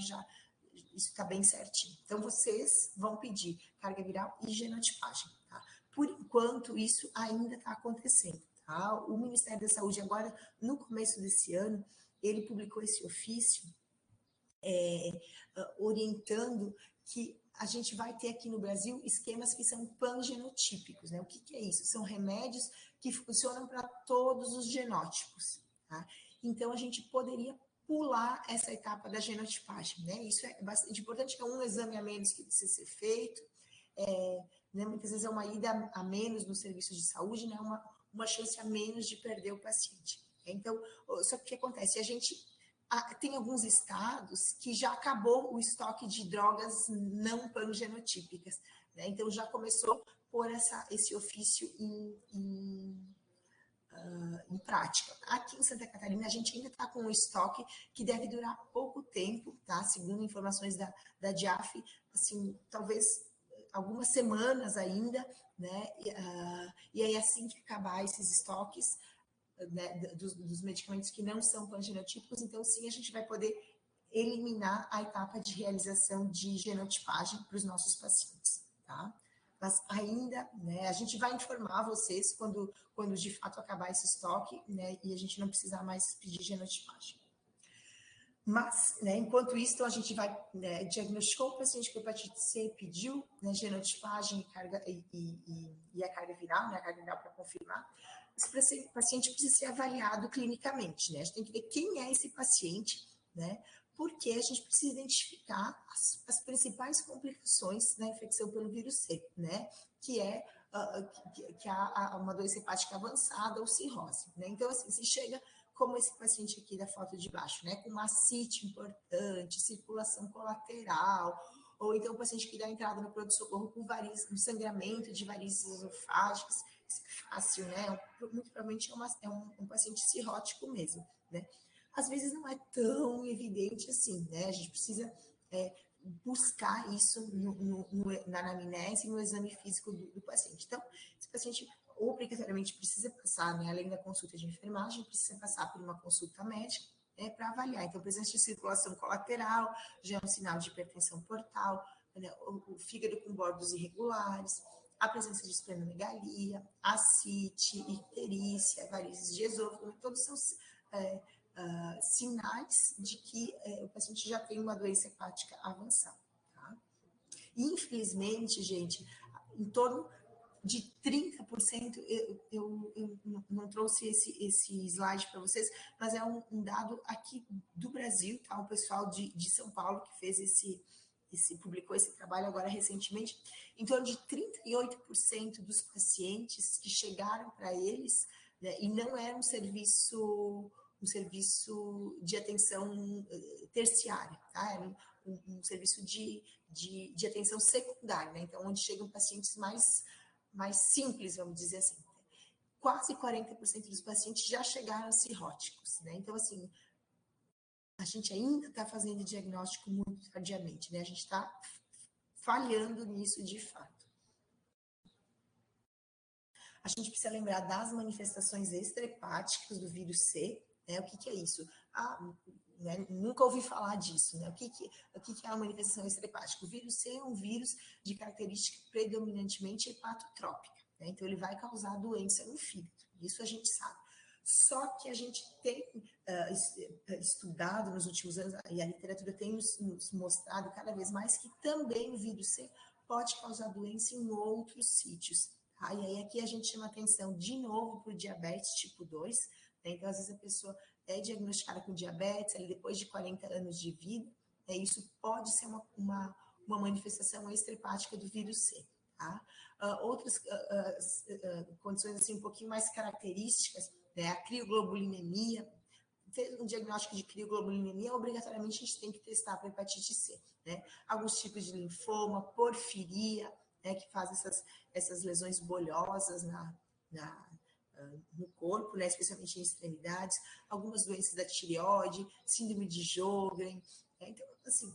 A: isso está bem certinho. Então, vocês vão pedir carga viral e genotipagem, tá? Por enquanto, isso ainda está acontecendo, tá? O Ministério da Saúde, agora, no começo desse ano, ele publicou esse ofício orientando que a gente vai ter aqui no Brasil esquemas que são pangenotípicos, né? O que é isso? São remédios que funcionam para todos os genótipos, tá? Então, a gente poderia pular essa etapa da genotipagem, né? Isso é bastante importante, é um exame a menos que precisa ser feito, né? Muitas vezes é uma ida a menos no serviço de saúde, né? Uma chance a menos de perder o paciente. Então, só que o que acontece? A gente tem alguns estados que já acabou o estoque de drogas não pangenotípicas, né? Então, já começou por esse ofício em prática. Aqui em Santa Catarina, a gente ainda está com um estoque que deve durar pouco tempo, tá? Segundo informações da DIAF, assim, talvez algumas semanas ainda, né? E aí, assim que acabar esses estoques, né, dos medicamentos que não são pangenotípicos, então sim, a gente vai poder eliminar a etapa de realização de genotipagem para os nossos pacientes, tá? Mas ainda, né, a gente vai informar vocês quando de fato acabar esse estoque, né, e a gente não precisar mais pedir genotipagem. Mas, né, enquanto isso, então, a gente vai, né, diagnosticou o paciente com hepatite C, pediu, né, genotipagem e a carga viral, né, a carga viral para confirmar. Esse paciente precisa ser avaliado clinicamente, né? A gente tem que ver quem é esse paciente, né? Porque a gente precisa identificar as principais complicações da infecção pelo vírus C, né? Que é uma doença hepática avançada ou cirrose, né? Então, assim, se chega como esse paciente aqui da foto de baixo, né? Com uma ascite importante, circulação colateral, ou então o paciente que dá entrada no pronto-socorro com um sangramento de varizes esofágicas, fácil, né? Muito provavelmente é um paciente cirrótico mesmo, né? Às vezes não é tão evidente assim, né? A gente precisa buscar isso na anamnese e no exame físico do paciente. Então, esse paciente obrigatoriamente precisa passar, né, além da consulta de enfermagem, precisa passar por uma consulta médica, né, para avaliar. Então, presença de circulação colateral já é um sinal de hipertensão portal, né, o fígado com bordos irregulares, a presença de esplenomegalia, ascite, icterícia, varizes de esôfago, todos são sinais de que o paciente já tem uma doença hepática avançada. Tá? Infelizmente, gente, em torno de 30%, eu não trouxe esse slide para vocês, mas é um dado aqui do Brasil, tá? O pessoal de São Paulo que fez publicou esse trabalho agora recentemente, em torno de 38% dos pacientes que chegaram para eles, né, e não era um serviço de atenção terciária, tá? Era um serviço de atenção secundária, né? Então, onde chegam pacientes mais simples, vamos dizer assim. Quase 40% dos pacientes já chegaram cirróticos, né? Então, assim, a gente ainda está fazendo diagnóstico muito tardiamente, né? A gente está falhando nisso de fato. A gente precisa lembrar das manifestações extrahepáticas do vírus C, né? O que é isso? Né? Nunca ouvi falar disso, né? O que é a manifestação extrahepática? O vírus C é um vírus de característica predominantemente hepatotrópica, né? Então, ele vai causar doença no fígado, isso a gente sabe. Só que a gente tem estudado nos últimos anos, e a literatura tem nos mostrado cada vez mais que também o vírus C pode causar doença em outros sítios. Tá? E aí aqui a gente chama atenção de novo para o diabetes tipo 2, né? Então, às vezes a pessoa é diagnosticada com diabetes ali depois de 40 anos de vida, né? Isso pode ser uma manifestação extrahepática do vírus C. Tá? Outras condições assim, um pouquinho mais características, né? A crioglobulinemia. Fez um diagnóstico de crioglobulinemia, obrigatoriamente a gente tem que testar para hepatite C, né? Alguns tipos de linfoma, porfiria, né, que faz essas lesões bolhosas no corpo, né, especialmente em extremidades, algumas doenças da tireoide, síndrome de Sjögren, né? Então, assim,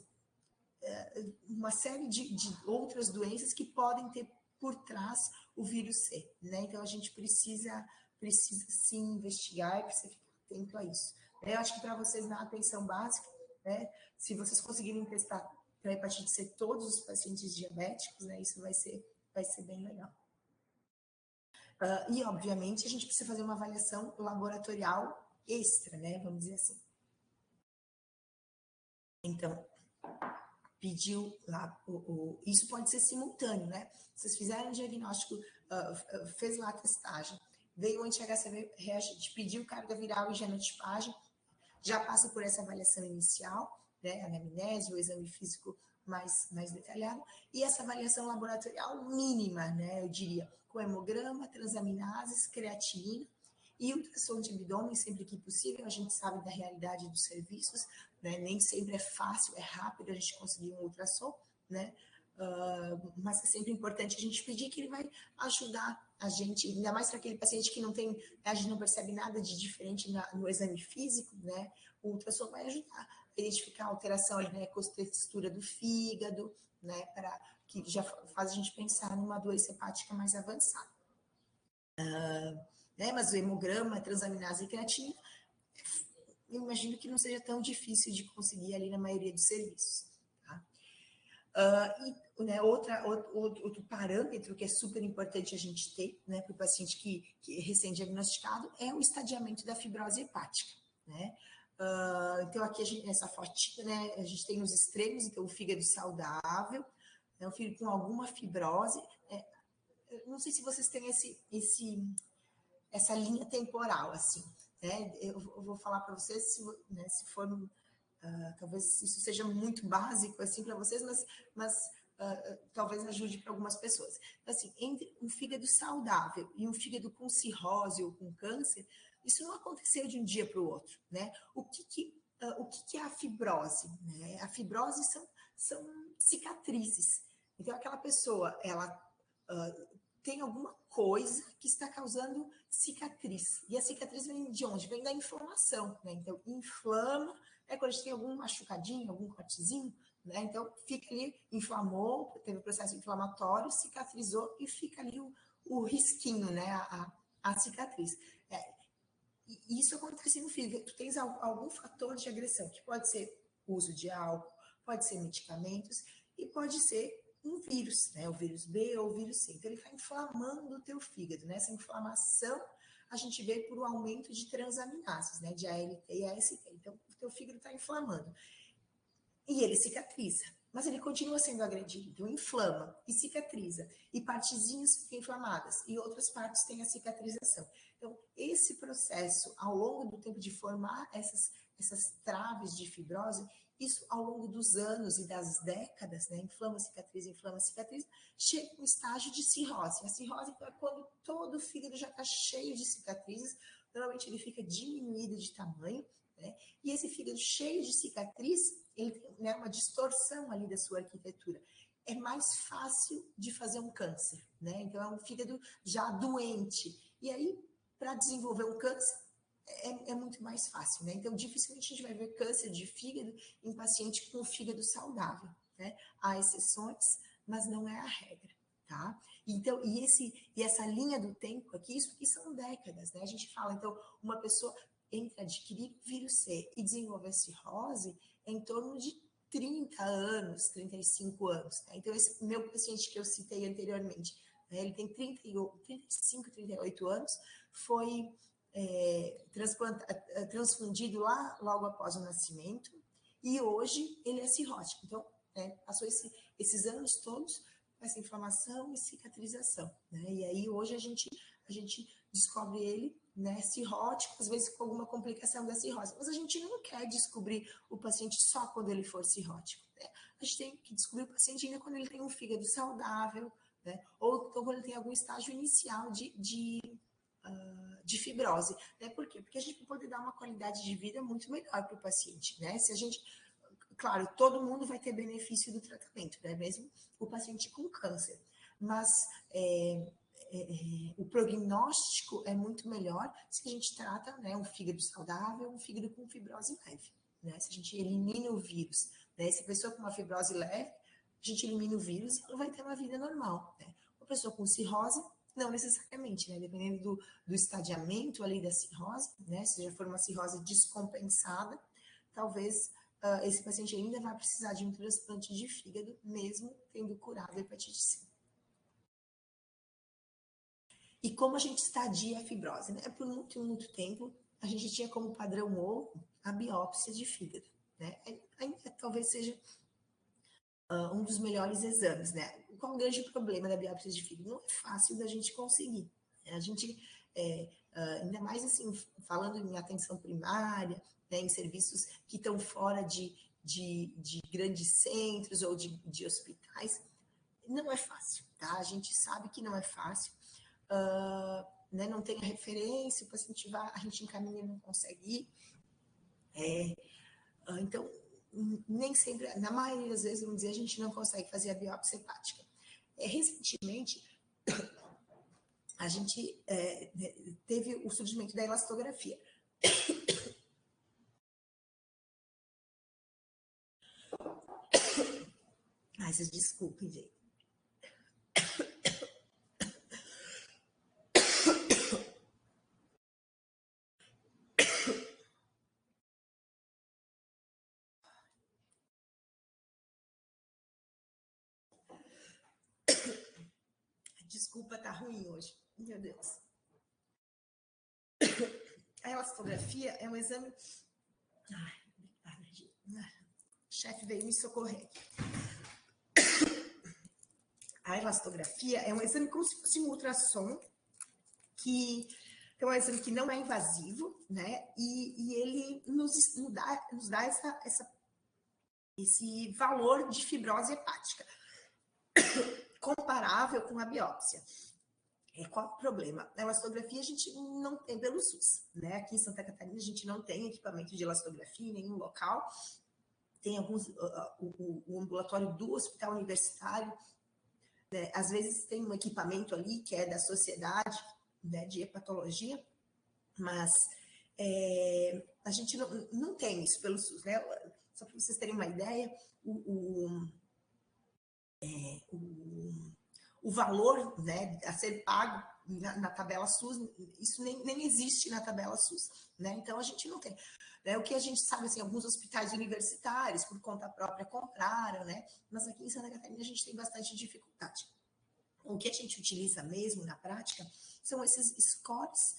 A: uma série de outras doenças que podem ter por trás o vírus C, né? Então, a gente precisa sim investigar e precisa ficar atento a isso. Eu acho que para vocês, na atenção básica, né, se vocês conseguirem testar para hepatite C todos os pacientes diabéticos, né, isso vai ser bem legal. E, obviamente, a gente precisa fazer uma avaliação laboratorial extra, né, vamos dizer assim. Então, pediu lá, isso pode ser simultâneo, né? Vocês fizeram o diagnóstico, fez lá a testagem, veio o anti-HCV reagente, pediu carga viral e genotipagem, já passa por essa avaliação inicial, né? Anamnese, o exame físico mais detalhado, e essa avaliação laboratorial mínima, né? Eu diria, com hemograma, transaminases, creatinina, e ultrassom de abdômen, sempre que possível. A gente sabe da realidade dos serviços, né? Nem sempre é fácil, é rápido a gente conseguir um ultrassom, né? Mas é sempre importante a gente pedir, que ele vai ajudar a gente, ainda mais para aquele paciente que não tem, a gente não percebe nada de diferente no exame físico, né? O ultrassom vai ajudar a identificar a alteração ali na ecotextura do fígado, né, que já faz a gente pensar numa doença hepática mais avançada. Né, mas o hemograma, a transaminase e creatina, eu imagino que não seja tão difícil de conseguir ali na maioria dos serviços. Tá? E né, outro parâmetro que é super importante a gente ter, né, para o paciente que é recém-diagnosticado é o estadiamento da fibrose hepática. Né? Então, aqui nessa fotinha, né, a gente tem os extremos, então o fígado saudável, né, o fígado com alguma fibrose. Não sei se vocês têm essa linha temporal, assim. Né? Eu vou falar para vocês, né, se for... talvez isso seja muito básico assim para vocês, mas talvez ajude para algumas pessoas. Então, assim, entre um fígado saudável e um fígado com cirrose ou com câncer, isso não aconteceu de um dia para o outro, né? O que é a fibrose? Né? A fibrose são cicatrizes. Então, aquela pessoa, ela tem alguma coisa que está causando cicatriz. E a cicatriz vem de onde? Vem da inflamação, né? Então, inflama, quando a gente tem algum machucadinho, algum cortezinho, né? Então, fica ali, inflamou, teve um processo inflamatório, cicatrizou e fica ali o risquinho, né? A cicatriz. E isso acontece no fígado. Tu tens algum fator de agressão, que pode ser uso de álcool, pode ser medicamentos e pode ser um vírus, né? O vírus B ou o vírus C. Então, ele vai inflamando o teu fígado, né? Essa inflamação a gente vê por um aumento de transaminases, né? De ALT e AST. Então, o teu fígado está inflamando. E ele cicatriza, mas ele continua sendo agredido. Então, inflama e cicatriza. E partezinhas ficam inflamadas. E outras partes têm a cicatrização. Então, esse processo, ao longo do tempo de formar essas traves de fibrose, isso ao longo dos anos e das décadas, né, inflama, cicatriza, chega no estágio de cirrose. A cirrose é quando todo o fígado já está cheio de cicatrizes, normalmente ele fica diminuído de tamanho, né, e esse fígado cheio de cicatriz, ele tem, né, uma distorção ali da sua arquitetura. É mais fácil de fazer um câncer, né, então é um fígado já doente. E aí, para desenvolver um câncer, é muito mais fácil, né? Então, dificilmente a gente vai ver câncer de fígado em paciente com fígado saudável, né? Há exceções, mas não é a regra, tá? Então, e essa linha do tempo aqui, isso aqui são décadas, né? A gente fala, então, uma pessoa entre adquirir vírus C e desenvolver cirrose é em torno de 30 anos, 35 anos, tá? Então, esse meu paciente que eu citei anteriormente, né, ele tem 35, 38 anos, foi transfundido lá logo após o nascimento, e hoje ele é cirrótico. Então, passou esses anos todos com essa inflamação e cicatrização. Né? E aí, hoje, a gente descobre ele, né, cirrótico, às vezes com alguma complicação da cirrose. Mas a gente não quer descobrir o paciente só quando ele for cirrótico. Né? A gente tem que descobrir o paciente ainda quando ele tem um fígado saudável, né? Ou quando ele tem algum estágio inicial de fibrose, né? Por quê? Porque a gente vai poder dar uma qualidade de vida muito melhor para o paciente, né? Se a gente, claro, todo mundo vai ter benefício do tratamento, né? Mesmo o paciente com câncer, mas o prognóstico é muito melhor se a gente trata, né, um fígado saudável, um fígado com fibrose leve, né? Se a gente elimina o vírus, né? Se a pessoa com uma fibrose leve, a gente elimina o vírus e ela vai ter uma vida normal, né? Uma pessoa com cirrose, não necessariamente, né? Dependendo do estadiamento ali da cirrose, né? Se já for uma cirrose descompensada, talvez esse paciente ainda vai precisar de um transplante de fígado, mesmo tendo curado a hepatite C. E como a gente estadia a fibrose, né? Por muito, muito tempo, a gente tinha como padrão ouro a biópsia de fígado, né? Ainda talvez seja um dos melhores exames, né? Qual o grande problema da biópsia de fígado? Não é fácil da gente conseguir. A gente, ainda mais assim, falando em atenção primária, né, em serviços que estão fora de grandes centros ou de hospitais, não é fácil, tá? A gente sabe que não é fácil, né? Não tem a referência, o paciente vai, a gente encaminha e não consegue ir. Então, nem sempre, na maioria das vezes, vamos dizer, a gente não consegue fazer a biópsia hepática. Recentemente, a gente teve o surgimento da elastografia. Ai, vocês desculpem, gente. Desculpa, tá ruim hoje. Meu Deus. A elastografia é um exame... Ai, obrigada, gente. O chefe veio me socorrer. A elastografia é um exame como se fosse um ultrassom, que é um exame que não é invasivo, né? E ele nos dá esse valor de fibrose hepática, comparável com a biópsia. Qual o problema? A elastografia a gente não tem pelo SUS, né? Aqui em Santa Catarina a gente não tem equipamento de elastografia em nenhum local. Tem alguns, o ambulatório do hospital universitário, né? Às vezes tem um equipamento ali que é da sociedade, né, de hepatologia, mas a gente não tem isso pelo SUS, né? Só para vocês terem uma ideia, o valor, né, a ser pago na tabela SUS, isso nem existe na tabela SUS, né? Então a gente não tem. Né? O que a gente sabe, assim, alguns hospitais universitários, por conta própria, compraram, né? Mas aqui em Santa Catarina a gente tem bastante dificuldade. O que a gente utiliza mesmo na prática são esses scores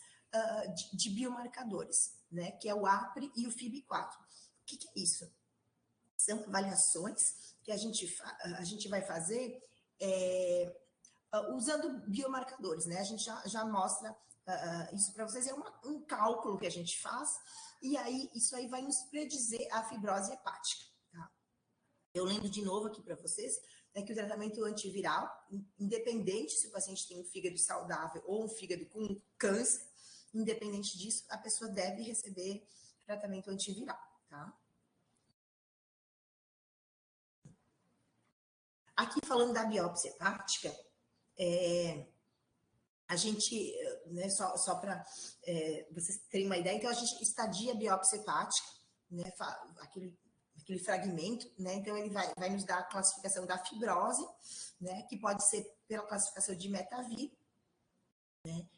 A: de biomarcadores, né? Que é o APRE e o FIB4. O que é isso? São avaliações que a gente vai fazer usando biomarcadores, né? A gente já mostra isso para vocês. É um cálculo que a gente faz, e aí isso aí vai nos predizer a fibrose hepática. Tá? Eu lembro de novo aqui para vocês, né, que o tratamento antiviral, independente se o paciente tem um fígado saudável ou um fígado com câncer, independente disso, a pessoa deve receber tratamento antiviral, tá? Aqui falando da biópsia hepática, a gente, né, só para vocês terem uma ideia, então a gente estadia a biópsia hepática, né, aquele fragmento, né, então ele vai nos dar a classificação da fibrose, né, que pode ser pela classificação de Metavir, né,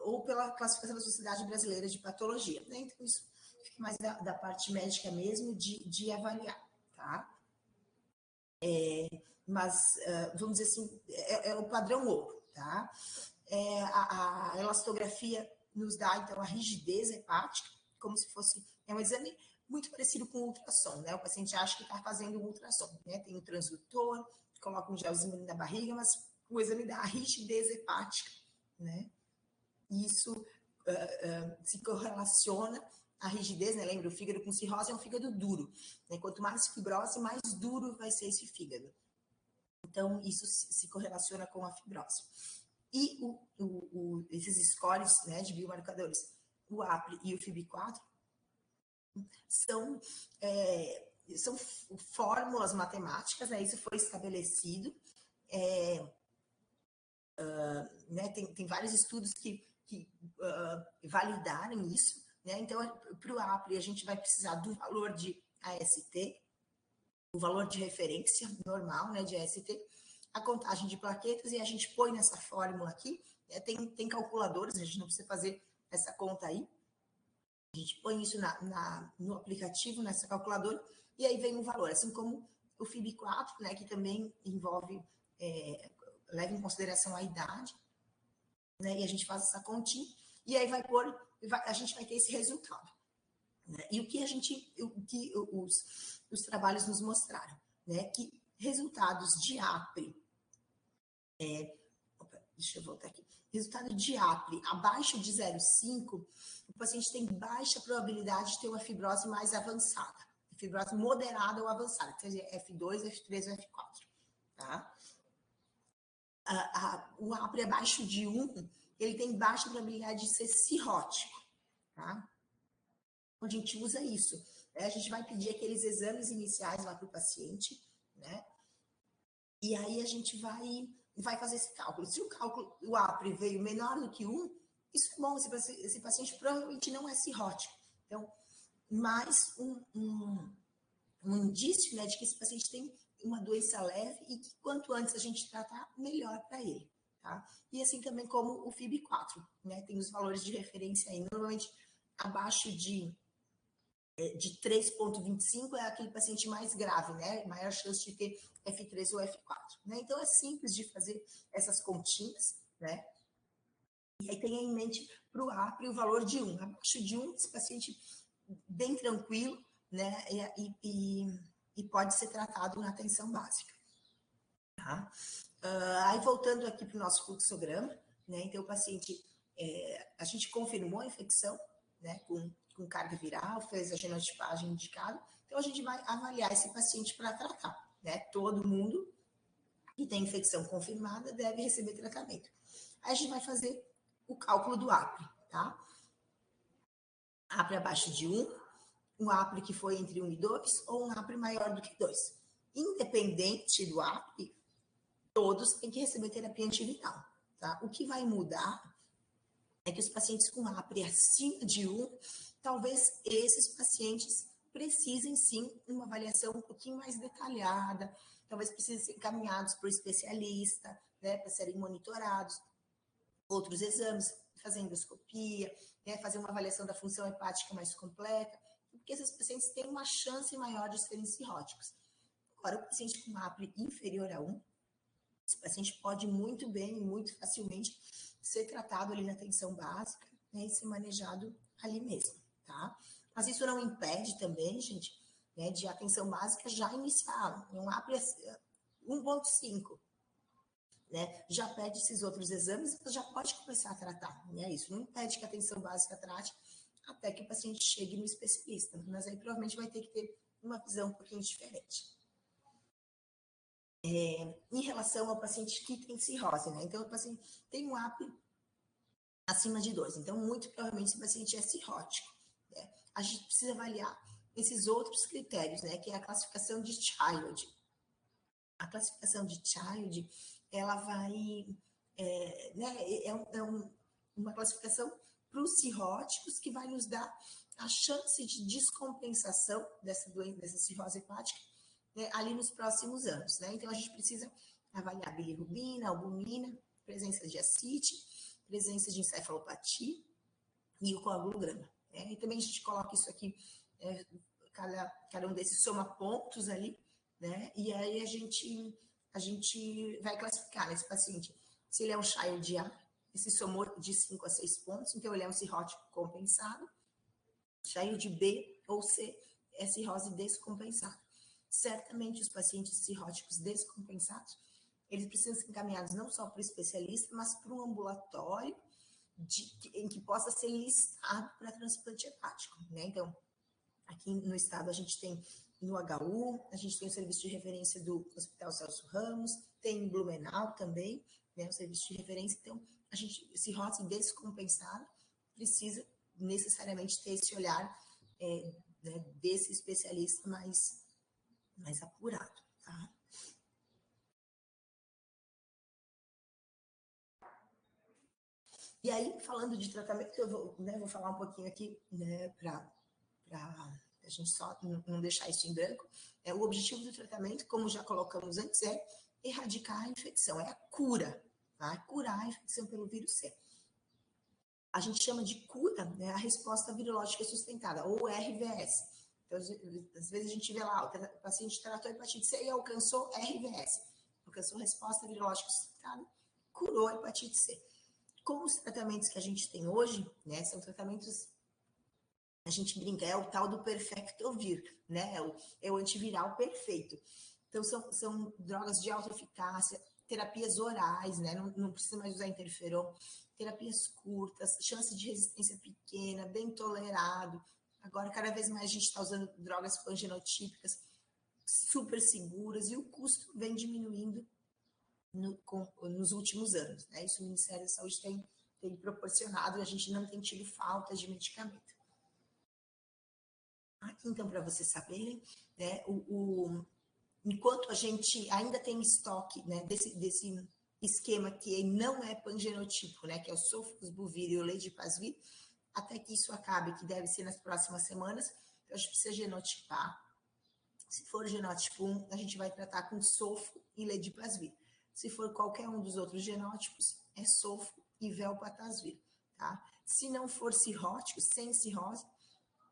A: ou pela classificação da Sociedade Brasileira de Patologia, né, então isso fica mais da parte médica mesmo de avaliar, tá? Mas, vamos dizer assim, é o padrão ouro, tá? A elastografia nos dá, então, a rigidez hepática, como se fosse, é um exame muito parecido com o ultrassom, né? O paciente acha que está fazendo um ultrassom, né? Tem um transdutor, coloca um gelzinho ali na barriga, mas o exame dá a rigidez hepática, né? Isso se correlaciona a rigidez, né? Lembra, o fígado com cirrose é um fígado duro, né? Quanto mais fibrose, mais duro vai ser esse fígado. Então, isso se correlaciona com a fibrose. E esses scores, né, de biomarcadores, o APRE e o FIB4, são fórmulas matemáticas, né? Isso foi estabelecido. Né? Tem vários estudos que validaram isso. Né? Então, para o APRE, a gente vai precisar do valor de AST, o valor de referência normal, né, de AST, a contagem de plaquetas, e a gente põe nessa fórmula aqui. Tem calculadoras, a gente não precisa fazer essa conta aí. A gente põe isso no aplicativo, nessa calculadora, e aí vem um valor, assim como o FIB4, né, que também envolve, leva em consideração a idade, né, e a gente faz essa continha, e aí a gente vai ter esse resultado. Né? E o que os trabalhos nos mostraram, né, que resultados de APRE, deixa eu voltar aqui, resultado de APRE abaixo de 0,5, o paciente tem baixa probabilidade de ter uma fibrose mais avançada, fibrose moderada ou avançada, quer dizer, F2, F3 ou F4, tá? O APRE abaixo de 1, ele tem baixa probabilidade de ser cirrótico, tá? A gente usa isso, né? A gente vai pedir aqueles exames iniciais lá para o paciente, né? E aí a gente vai fazer esse cálculo. Se o APRE veio menor do que 1, isso é bom, esse paciente provavelmente não é cirrótico. Então, mais um indício, né, de que esse paciente tem uma doença leve e que quanto antes a gente tratar, melhor para ele, tá? E assim também como o FIB4, né? Tem os valores de referência aí, normalmente abaixo de 3,25 é aquele paciente mais grave, né? Maior chance de ter F3 ou F4, né? Então é simples de fazer essas continhas, né? E aí tenha em mente para o APRE o valor de 1. Abaixo de 1, esse paciente bem tranquilo, né? E pode ser tratado na atenção básica. Tá? Aí voltando aqui para o nosso fluxograma, né? Então o paciente, a gente confirmou a infecção, né? Com carga viral, fez a genotipagem indicada, então a gente vai avaliar esse paciente para tratar, né? Todo mundo que tem infecção confirmada deve receber tratamento. Aí a gente vai fazer o cálculo do APRE, tá? APRE abaixo de 1, um APRE que foi entre 1 e 2, ou um APRE maior do que 2. Independente do APRE, todos têm que receber terapia antiviral, tá? O que vai mudar é que os pacientes com APRE acima de 1, talvez esses pacientes precisem sim de uma avaliação um pouquinho mais detalhada, talvez precisem ser encaminhados para o especialista, né, para serem monitorados, outros exames, fazer endoscopia, né, fazer uma avaliação da função hepática mais completa, porque esses pacientes têm uma chance maior de serem cirróticos. Agora, o paciente com APRE inferior a 1, esse paciente pode muito bem, muito facilmente, ser tratado ali na atenção básica, né, e ser manejado ali mesmo, tá? Mas isso não impede também, gente, né, de atenção básica já iniciar um APRE 1,5, né? Já pede esses outros exames, mas já pode começar a tratar, né? Isso não impede que a atenção básica trate até que o paciente chegue no especialista, mas aí provavelmente vai ter que ter uma visão um pouquinho diferente. Em relação ao paciente que tem cirrose, né? Então, o paciente tem um APRE acima de 2, então muito provavelmente esse paciente é cirrótico, né? A gente precisa avaliar esses outros critérios, né? Que é a classificação de Child. A classificação de Child, ela vai, uma classificação para os cirróticos que vai nos dar a chance de descompensação dessa doença, dessa cirrose hepática, né, ali nos próximos anos, né? Então a gente precisa avaliar bilirrubina, albumina, presença de ascite, presença de encefalopatia e o coagulograma, né? E também a gente coloca isso aqui, cada um desses soma pontos ali, né? E aí a gente vai classificar nesse paciente se ele é um Child A, esse somou de 5 a 6 pontos, então ele é um cirrótico compensado, Child B ou C é cirrose descompensada. Certamente os pacientes cirróticos descompensados, eles precisam ser encaminhados não só para o especialista, mas para um ambulatório em que possa ser listado para transplante hepático, né? Então, aqui no estado a gente tem no HU, a gente tem o serviço de referência do Hospital Celso Ramos, tem em Blumenau também, né, o serviço de referência. Então, a gente, cirrose descompensada, precisa necessariamente ter esse olhar né, desse especialista mais apurado, tá? E aí, falando de tratamento, eu vou falar um pouquinho aqui, né, para a gente só não deixar isso em branco. O objetivo do tratamento, como já colocamos antes, é erradicar a infecção, é a cura, tá? Curar a infecção pelo vírus C. A gente chama de cura, né, a resposta virológica sustentada, ou RVS. Então, às vezes a gente vê lá, o paciente tratou hepatite C e alcançou RVS, alcançou resposta virológica sustentada, curou a hepatite C. Com os tratamentos que a gente tem hoje, né, são tratamentos, a gente brinca, é o tal do perfectovir, né, é o antiviral perfeito. Então, são drogas de alta eficácia, terapias orais, né, não precisa mais usar interferon, terapias curtas, chance de resistência pequena, bem tolerado. Agora, cada vez mais a gente está usando drogas pangenotípicas, super seguras, e o custo vem diminuindo nos últimos anos, né? Isso o Ministério da Saúde tem proporcionado e a gente não tem tido falta de medicamento. Aqui, então, para vocês saberem, né, enquanto a gente ainda tem estoque, né, desse esquema que não é pangenotipo, né, que é o sofosbuvir e o leidipasvir, até que isso acabe, que deve ser nas próximas semanas, então a gente precisa genotipar, Se for genótipo 1, a gente vai tratar com sulfo e ledipasvir. Se for qualquer um dos outros genótipos, é sulfo e velpatasvir, tá? Se não for cirrótico, sem cirrose,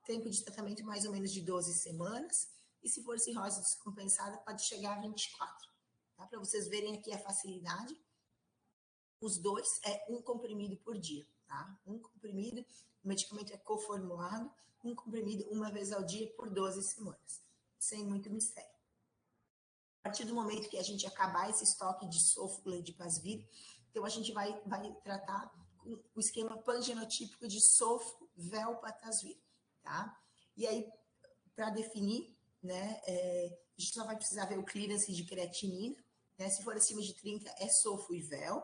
A: tempo de tratamento mais ou menos de 12 semanas, e se for cirrose descompensada, pode chegar a 24, tá? Para vocês verem aqui a facilidade, os dois é um comprimido por dia, tá? Um comprimido, o medicamento é coformulado, um comprimido uma vez ao dia por 12 semanas, sem muito mistério. A partir do momento que a gente acabar esse estoque de sulfo ledipasvir, então a gente vai tratar com o esquema pangenotípico de sulfo velpatasvir, tá? E aí, para definir, né, a gente só vai precisar ver o clearance de creatinina, né? Se for acima de 30, é sulfo e vel,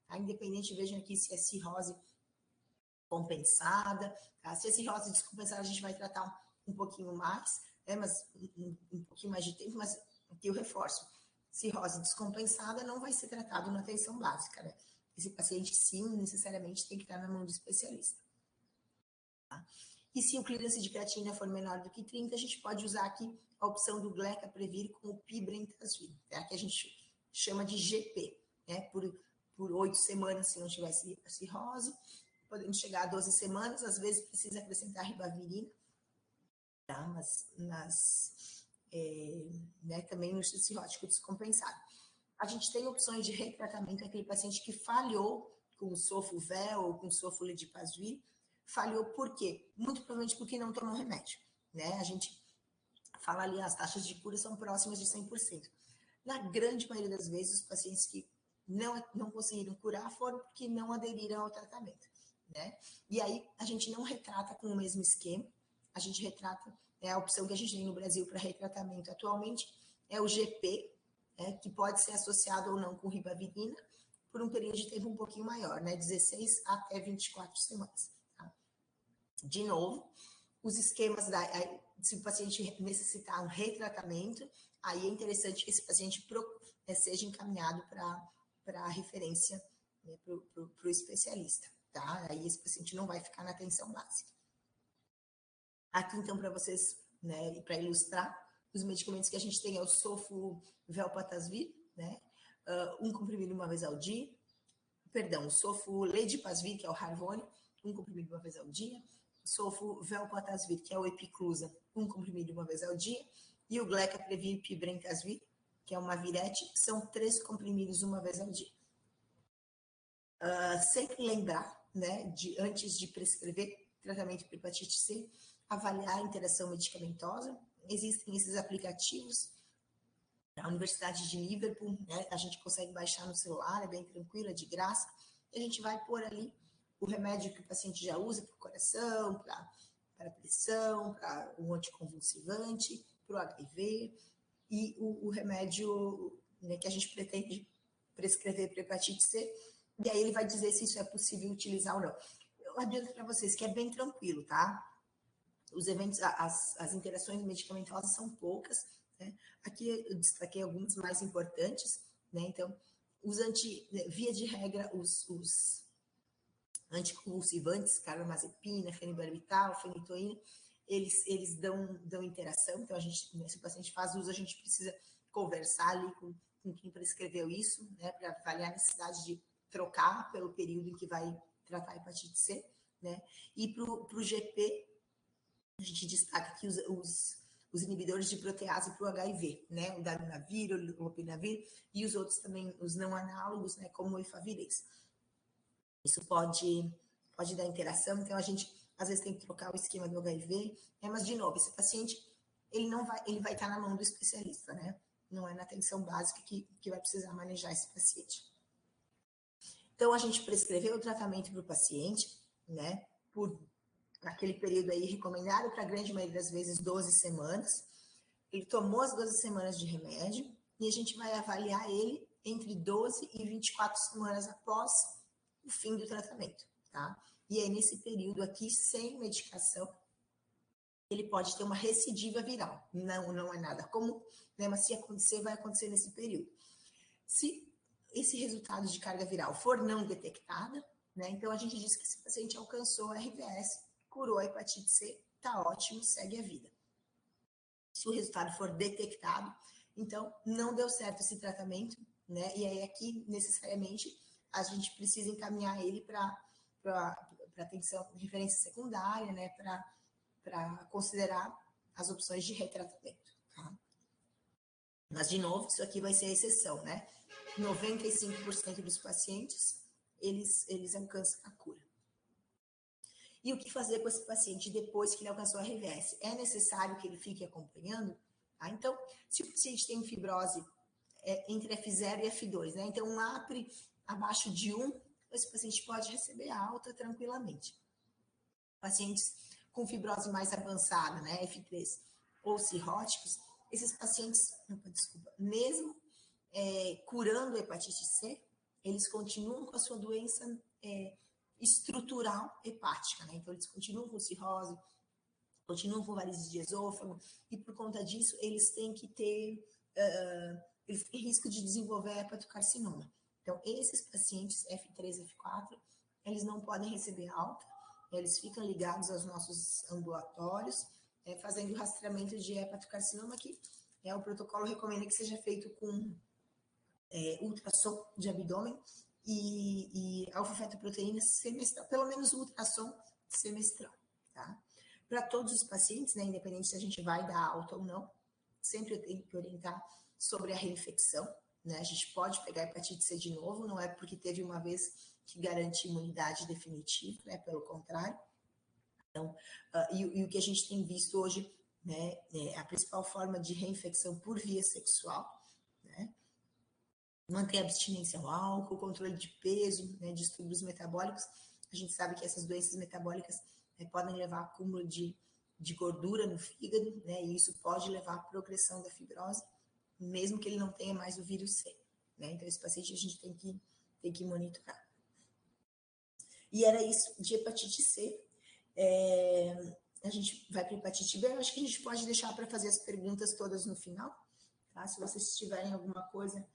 A: tá? Independente, vejam aqui se é cirrose compensada, tá? Se é cirrose descompensada, a gente vai tratar um pouquinho mais, né? Mas um pouquinho mais de tempo, mas aqui eu reforço, cirrose descompensada não vai ser tratado na atenção básica, né? Esse paciente, sim, necessariamente tem que estar na mão do especialista. Tá? E se o clearance de creatina for menor do que 30, a gente pode usar aqui a opção do glecaprevir com o pibrentasvir, tá? Que a gente chama de GP, né? Por 8 semanas, se não tiver cirrose, podemos chegar a 12 semanas, às vezes precisa acrescentar ribavirina, tá? Né, também no cirrótico descompensado. A gente tem opções de retratamento, aquele paciente que falhou com o sulfo-vel ou com o sulfo-ledipasvir, falhou por quê? Muito provavelmente porque não tomou remédio, né? A gente fala ali, as taxas de cura são próximas de 100%. Na grande maioria das vezes, os pacientes que não conseguiram curar foram porque não aderiram ao tratamento, né? E aí, a gente não retrata com o mesmo esquema, a gente retrata, a opção que a gente tem no Brasil para retratamento atualmente é o GP, que pode ser associado ou não com ribavirina, por um período de tempo um pouquinho maior, né? 16 até 24 semanas. Tá? De novo, os esquemas, se o paciente necessitar um retratamento, aí é interessante que esse paciente seja encaminhado para a referência, né, para o especialista, tá? Aí esse paciente não vai ficar na atenção básica. Aqui, então, para vocês, né, para ilustrar, os medicamentos que a gente tem é o sulfo-velpatasvir, né? Um comprimido uma vez ao dia. Perdão, o sulfo-ledipasvir, que é o Harvoni, um comprimido uma vez ao dia. O sulfo-velpatasvir, que é o Epiclusa, um comprimido uma vez ao dia. E o glecaprevir pibrentasvir, que é uma virete, são 3 comprimidos uma vez ao dia. Sempre lembrar, né, antes de prescrever tratamento para hepatite C, avaliar a interação medicamentosa. Existem esses aplicativos. A Universidade de Liverpool, né, a gente consegue baixar no celular, é bem tranquilo, é de graça. E a gente vai pôr ali o remédio que o paciente já usa para o coração, para pressão, para o anticonvulsivante, para o HIV, e o remédio, né, que a gente pretende prescrever para hepatite C, e aí ele vai dizer se isso é possível utilizar ou não. Eu adianto para vocês que é bem tranquilo, tá? Os eventos, as interações medicamentosas são poucas, né? Aqui eu destaquei algumas mais importantes, né? Então, via de regra, os anticonvulsivantes, carbamazepina, fenibarbital, fenitoína, eles dão interação, então se o paciente faz uso, a gente precisa conversar ali com quem prescreveu isso, né, para avaliar a necessidade de trocar pelo período em que vai tratar a hepatite C, né? E para o GP, a gente destaca aqui os inibidores de protease para o HIV, né? O darunavir, o lopinavir e os outros também, os não análogos, né? Como o efavirenz. Isso pode dar interação, então a gente às vezes tem que trocar o esquema do HIV, né? Mas de novo, esse paciente ele vai estar na mão do especialista, né? Não é na atenção básica que vai precisar manejar esse paciente. Então a gente prescreveu o tratamento para o paciente, né? Por aquele período aí recomendado, para a grande maioria das vezes 12 semanas. Ele tomou as 12 semanas de remédio e a gente vai avaliar ele entre 12 e 24 semanas após o fim do tratamento, tá? E aí, nesse período aqui, sem medicação, ele pode ter uma recidiva viral. Não é nada comum, né? Mas se acontecer, vai acontecer nesse período. Se esse resultado de carga viral for não detectada, né? Então a gente diz que esse paciente alcançou a RVS, curou a hepatite C, tá ótimo, segue a vida. Se o resultado for detectado, então não deu certo esse tratamento, né? E aí aqui, necessariamente, a gente precisa encaminhar ele para atenção, referência secundária, né? Para considerar as opções de retratamento, tá? Mas, de novo, isso aqui vai ser a exceção, né? 95% dos pacientes, eles alcançam a cura. E o que fazer com esse paciente depois que ele alcançou a RVS? É necessário que ele fique acompanhando? Tá? Então, se o paciente tem fibrose entre F0 e F2, né? Então, um APRE abaixo de 1, esse paciente pode receber alta tranquilamente. Pacientes com fibrose mais avançada, né? F3, ou cirróticos, esses pacientes, desculpa, mesmo curando hepatite C, eles continuam com a sua doença estrutural hepática, né? Então, eles continuam com cirrose, continuam com varizes de esôfago, e por conta disso, eles têm que ter eles têm risco de desenvolver hepatocarcinoma. Então, esses pacientes F3, F4, eles não podem receber alta, eles ficam ligados aos nossos ambulatórios, fazendo rastreamento de hepatocarcinoma, que o protocolo recomenda que seja feito com ultrassom de abdômen e alfa-fetoproteína semestral, pelo menos ultrassom semestral, tá? Para todos os pacientes, né, independente se a gente vai dar alta ou não, sempre eu tenho que orientar sobre a reinfecção, né? A gente pode pegar hepatite C de novo, não é porque teve uma vez que garante imunidade definitiva, né? Pelo contrário. Então, e o que a gente tem visto hoje, né, a principal forma de reinfecção por via sexual, né? Manter a abstinência ao álcool, controle de peso, né, distúrbios metabólicos. A gente sabe que essas doenças metabólicas podem levar a acúmulo de gordura no fígado, né, e isso pode levar à progressão da fibrose, mesmo que ele não tenha mais o vírus C, né? Então, esse paciente a gente tem que monitorar. E era isso de hepatite C. A gente vai para hepatite B, eu acho que a gente pode deixar para fazer as perguntas todas no final, tá? Se vocês tiverem alguma coisa,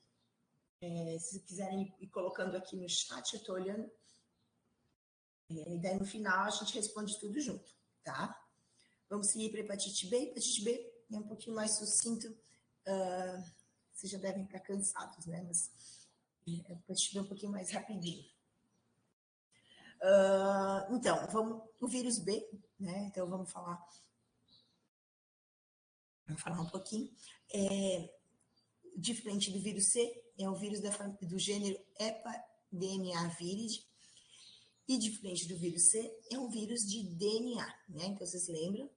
A: se quiserem ir colocando aqui no chat, eu estou olhando. E daí no final a gente responde tudo junto, tá? Vamos seguir para hepatite B. Hepatite B é um pouquinho mais sucinto. Vocês já devem estar cansados, né? Mas a hepatite B é um pouquinho mais rapidinho. Então, o vírus B, né? Então, vamos falar um pouquinho. Diferente do vírus C, é um vírus do gênero Hepa-DNA viridae. E diferente do vírus C, é um vírus de DNA, né? Então, vocês lembram?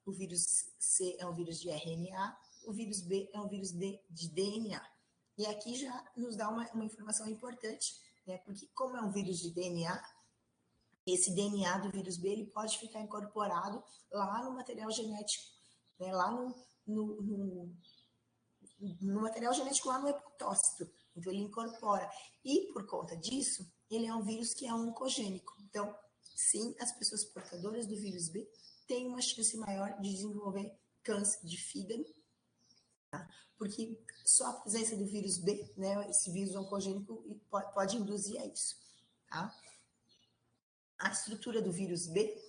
A: O vírus C é um vírus de RNA, o vírus B é um vírus de DNA. E aqui já nos dá uma informação importante, né? Porque como é um vírus de DNA, esse DNA do vírus B ele pode ficar incorporado lá no material genético, né? Lá no material genético, lá no hepatócito. Então, ele incorpora. E, por conta disso, ele é um vírus que é oncogênico. Então, sim, as pessoas portadoras do vírus B têm uma chance maior de desenvolver câncer de fígado, tá? Porque só a presença do vírus B, né, esse vírus oncogênico, pode induzir a isso, tá? A estrutura do vírus B,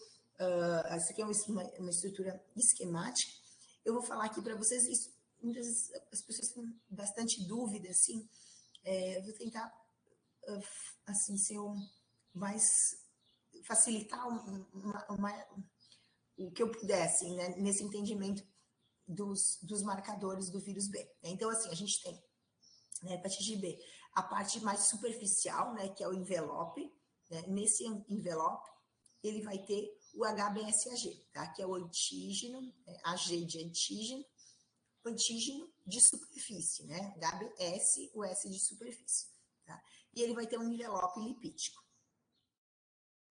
A: essa aqui é uma estrutura esquemática. Eu vou falar aqui para vocês isso. Muitas vezes as pessoas têm bastante dúvida, assim. Eu vou tentar, assim, ser mais facilitar o que eu puder, assim, né, nesse entendimento dos marcadores do vírus B. Então, assim, a gente tem, né, hepatite B, a parte mais superficial, né, que é o envelope, né? Nesse envelope, ele vai ter o HBsAg, tá? Que é o antígeno, AG de antígeno de superfície, né? HBS, o S de superfície, tá? E ele vai ter um envelope lipídico.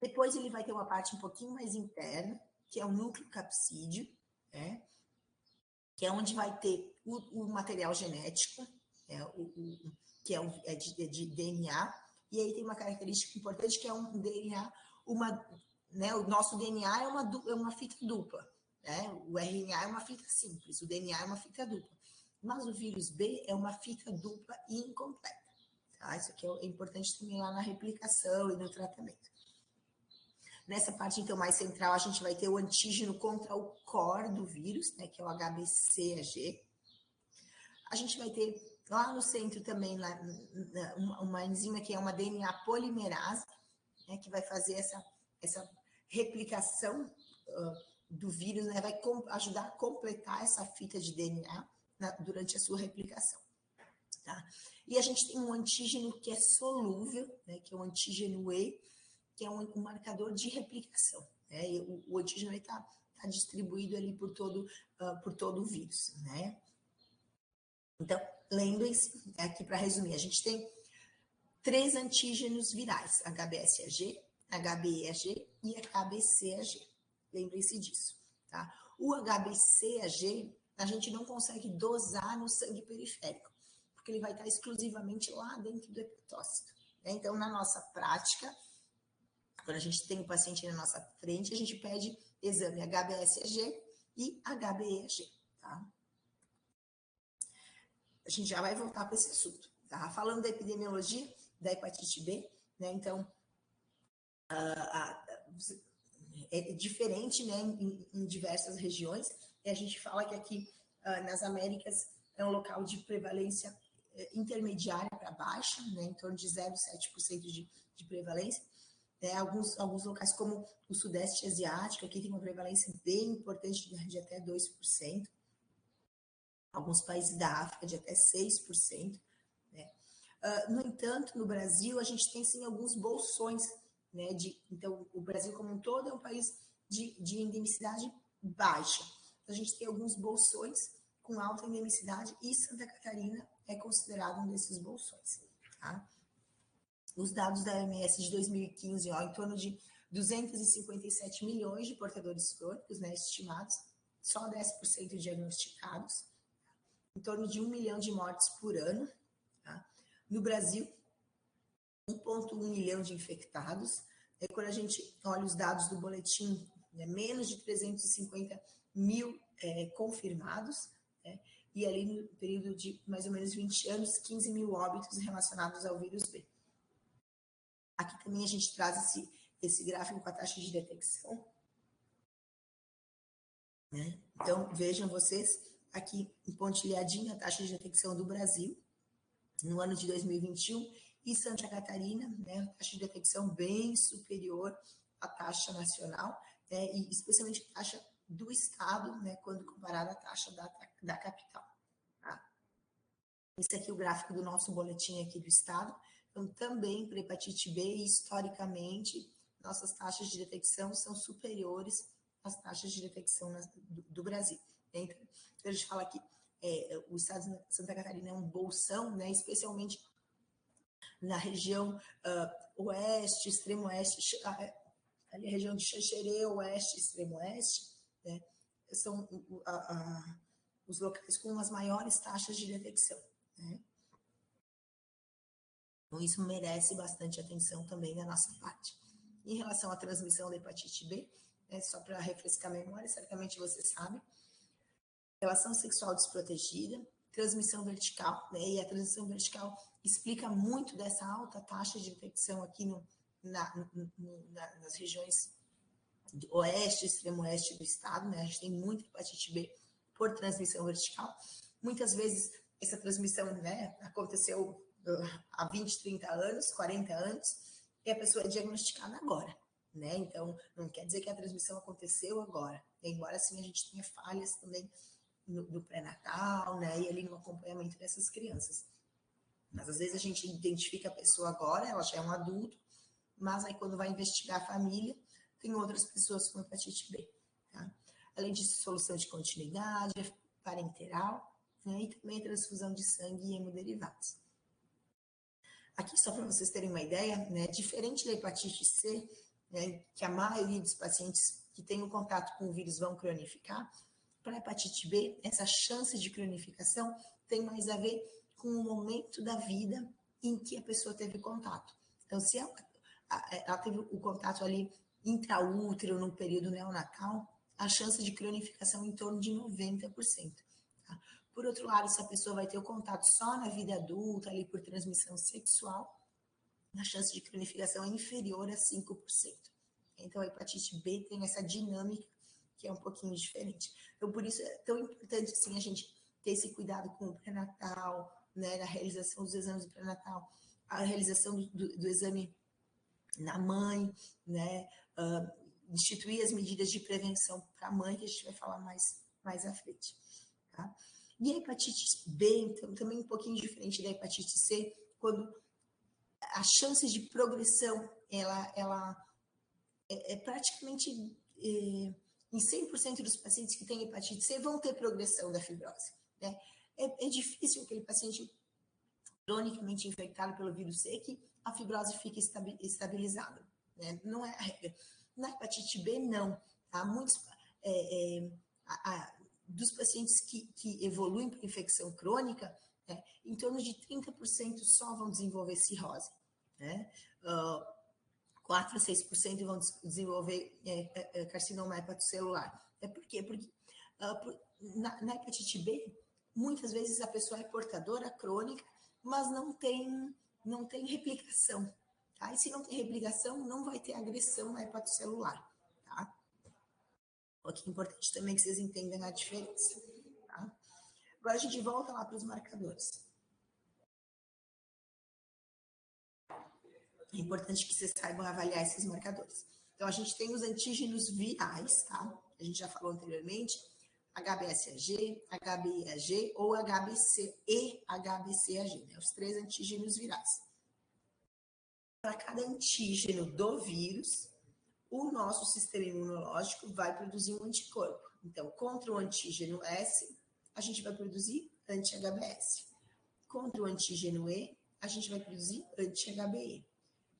A: Depois ele vai ter uma parte um pouquinho mais interna, que é o núcleo capsídeo, né? Que é onde vai ter o material genético, que é de DNA, e aí tem uma característica importante que é um DNA, né? O nosso DNA é uma fita dupla, né? O RNA é uma fita simples, o DNA é uma fita dupla. Mas o vírus B é uma fita dupla incompleta, tá? Isso aqui é importante também lá na replicação e no tratamento. Nessa parte, então, mais central, a gente vai ter o antígeno contra o core do vírus, né, que é o HBCAG. A gente vai ter lá no centro também uma enzima que é uma DNA polimerase, né, que vai fazer essa replicação do vírus, né, vai ajudar a completar essa fita de DNA durante a sua replicação. Tá? E a gente tem um antígeno que é solúvel, né, que é o antígeno E, que é um marcador de replicação. Né? E o antígeno está distribuído ali por todo o vírus. Né? Então, lembrem-se, aqui para resumir, a gente tem 3 antígenos virais, HBsAg, HBeAg e HBcAg. Lembrem-se disso. Tá? O HBcAg, a gente não consegue dosar no sangue periférico, porque ele vai estar exclusivamente lá dentro do epitócito. Né? Então, na nossa prática, quando a gente tem o paciente na nossa frente, a gente pede exame HBsAg e HBeAg. Tá? A gente já vai voltar para esse assunto. Tá? Falando da epidemiologia da hepatite B, né? Então, é diferente, né, em diversas regiões. E a gente fala que aqui nas Américas é um local de prevalência intermediária para baixa, né, em torno de 0,7% de prevalência. Alguns locais, como o Sudeste Asiático, aqui tem uma prevalência bem importante de até 2%. Alguns países da África de até 6%. Né? No entanto, no Brasil, a gente tem sim alguns bolsões. Né? Então, o Brasil como um todo é um país de endemicidade baixa. Então, a gente tem alguns bolsões com alta endemicidade e Santa Catarina é considerado um desses bolsões. Tá? Os dados da OMS de 2015, em torno de 257 milhões de portadores crônicos, né, estimados, só 10% diagnosticados, em torno de 1 milhão de mortes por ano. Tá? No Brasil, 1,1 milhão de infectados. Quando a gente olha os dados do boletim, né, menos de 350 mil confirmados, né, e ali no período de mais ou menos 20 anos, 15 mil óbitos relacionados ao vírus B. Aqui também a gente traz esse gráfico com a taxa de detecção. Né? Então, vejam vocês, aqui em pontilhadinho, a taxa de detecção do Brasil, no ano de 2021, e Santa Catarina, né, taxa de detecção bem superior à taxa nacional, né, e especialmente a taxa do estado, né, quando comparada à taxa da capital. Tá? Esse aqui é o gráfico do nosso boletim aqui do estado. Então, também para hepatite B, historicamente, nossas taxas de detecção são superiores às taxas de detecção do Brasil. Então, a gente fala que o estado de Santa Catarina é um bolsão, né, especialmente na região oeste, extremo oeste, ali a região de Xanxerê, oeste, extremo oeste, né, são os locais com as maiores taxas de detecção. Né? Então, isso merece bastante atenção também da nossa parte. Em relação à transmissão da hepatite B, só para refrescar a memória, certamente você sabe, relação sexual desprotegida, transmissão vertical, né? E a transmissão vertical explica muito dessa alta taxa de infecção aqui nas regiões do oeste, extremo oeste do estado, né? A gente tem muita hepatite B por transmissão vertical. Muitas vezes essa transmissão, né, aconteceu há 20, 30 anos, 40 anos, e a pessoa é diagnosticada agora. Né? Então, não quer dizer que a transmissão aconteceu agora, embora sim a gente tenha falhas também no pré-natal, né? E ali no acompanhamento dessas crianças. Mas às vezes a gente identifica a pessoa agora, ela já é um adulto, mas aí quando vai investigar a família, tem outras pessoas com hepatite B. Tá? Além disso, solução de continuidade, parenteral, né? E também transfusão de sangue e hemoderivados. Aqui, só para vocês terem uma ideia, né? Diferente da hepatite C, né, que a maioria dos pacientes que têm o contato com o vírus vão cronificar, para a hepatite B, essa chance de cronificação tem mais a ver com o momento da vida em que a pessoa teve contato. Então, se ela teve o contato ali intraútero no período neonatal, a chance de cronificação é em torno de 90%. Tá? Por outro lado, se a pessoa vai ter o contato só na vida adulta, ali por transmissão sexual, a chance de cronificação é inferior a 5%. Então, a hepatite B tem essa dinâmica que é um pouquinho diferente. Então, por isso é tão importante, assim, a gente ter esse cuidado com o pré-natal, né, na realização dos exames do pré-natal, a realização do exame na mãe, né, instituir as medidas de prevenção para a mãe, que a gente vai falar mais à frente, tá? E a hepatite B, então, também um pouquinho diferente da hepatite C, quando a chance de progressão, ela é praticamente, em 100% dos pacientes que têm hepatite C vão ter progressão da fibrose, né? É difícil aquele paciente cronicamente infectado pelo vírus C que a fibrose fique estabilizada, né? Não é a regra. Na hepatite B, não, tá? Muitos dos pacientes que evoluem para infecção crônica, né, em torno de 30% só vão desenvolver cirrose, né? 4 a 6% vão desenvolver carcinoma hepatocelular. Por quê? Porque na hepatite B, muitas vezes a pessoa é portadora crônica, mas não tem replicação. Tá? E se não tem replicação, não vai ter agressão na hepatocelular. Tá? O que é importante também que vocês entendam a diferença. Tá? Agora a gente volta lá para os marcadores. É importante que vocês saibam avaliar esses marcadores. Então, a gente tem os antígenos virais, tá? A gente já falou anteriormente, HBsAg, HBeAg ou HBC e HBcAg, né? Os 3 antígenos virais. Para cada antígeno do vírus, o nosso sistema imunológico vai produzir um anticorpo. Então, contra o antígeno S, a gente vai produzir anti-HBs. Contra o antígeno E, a gente vai produzir anti-HBe.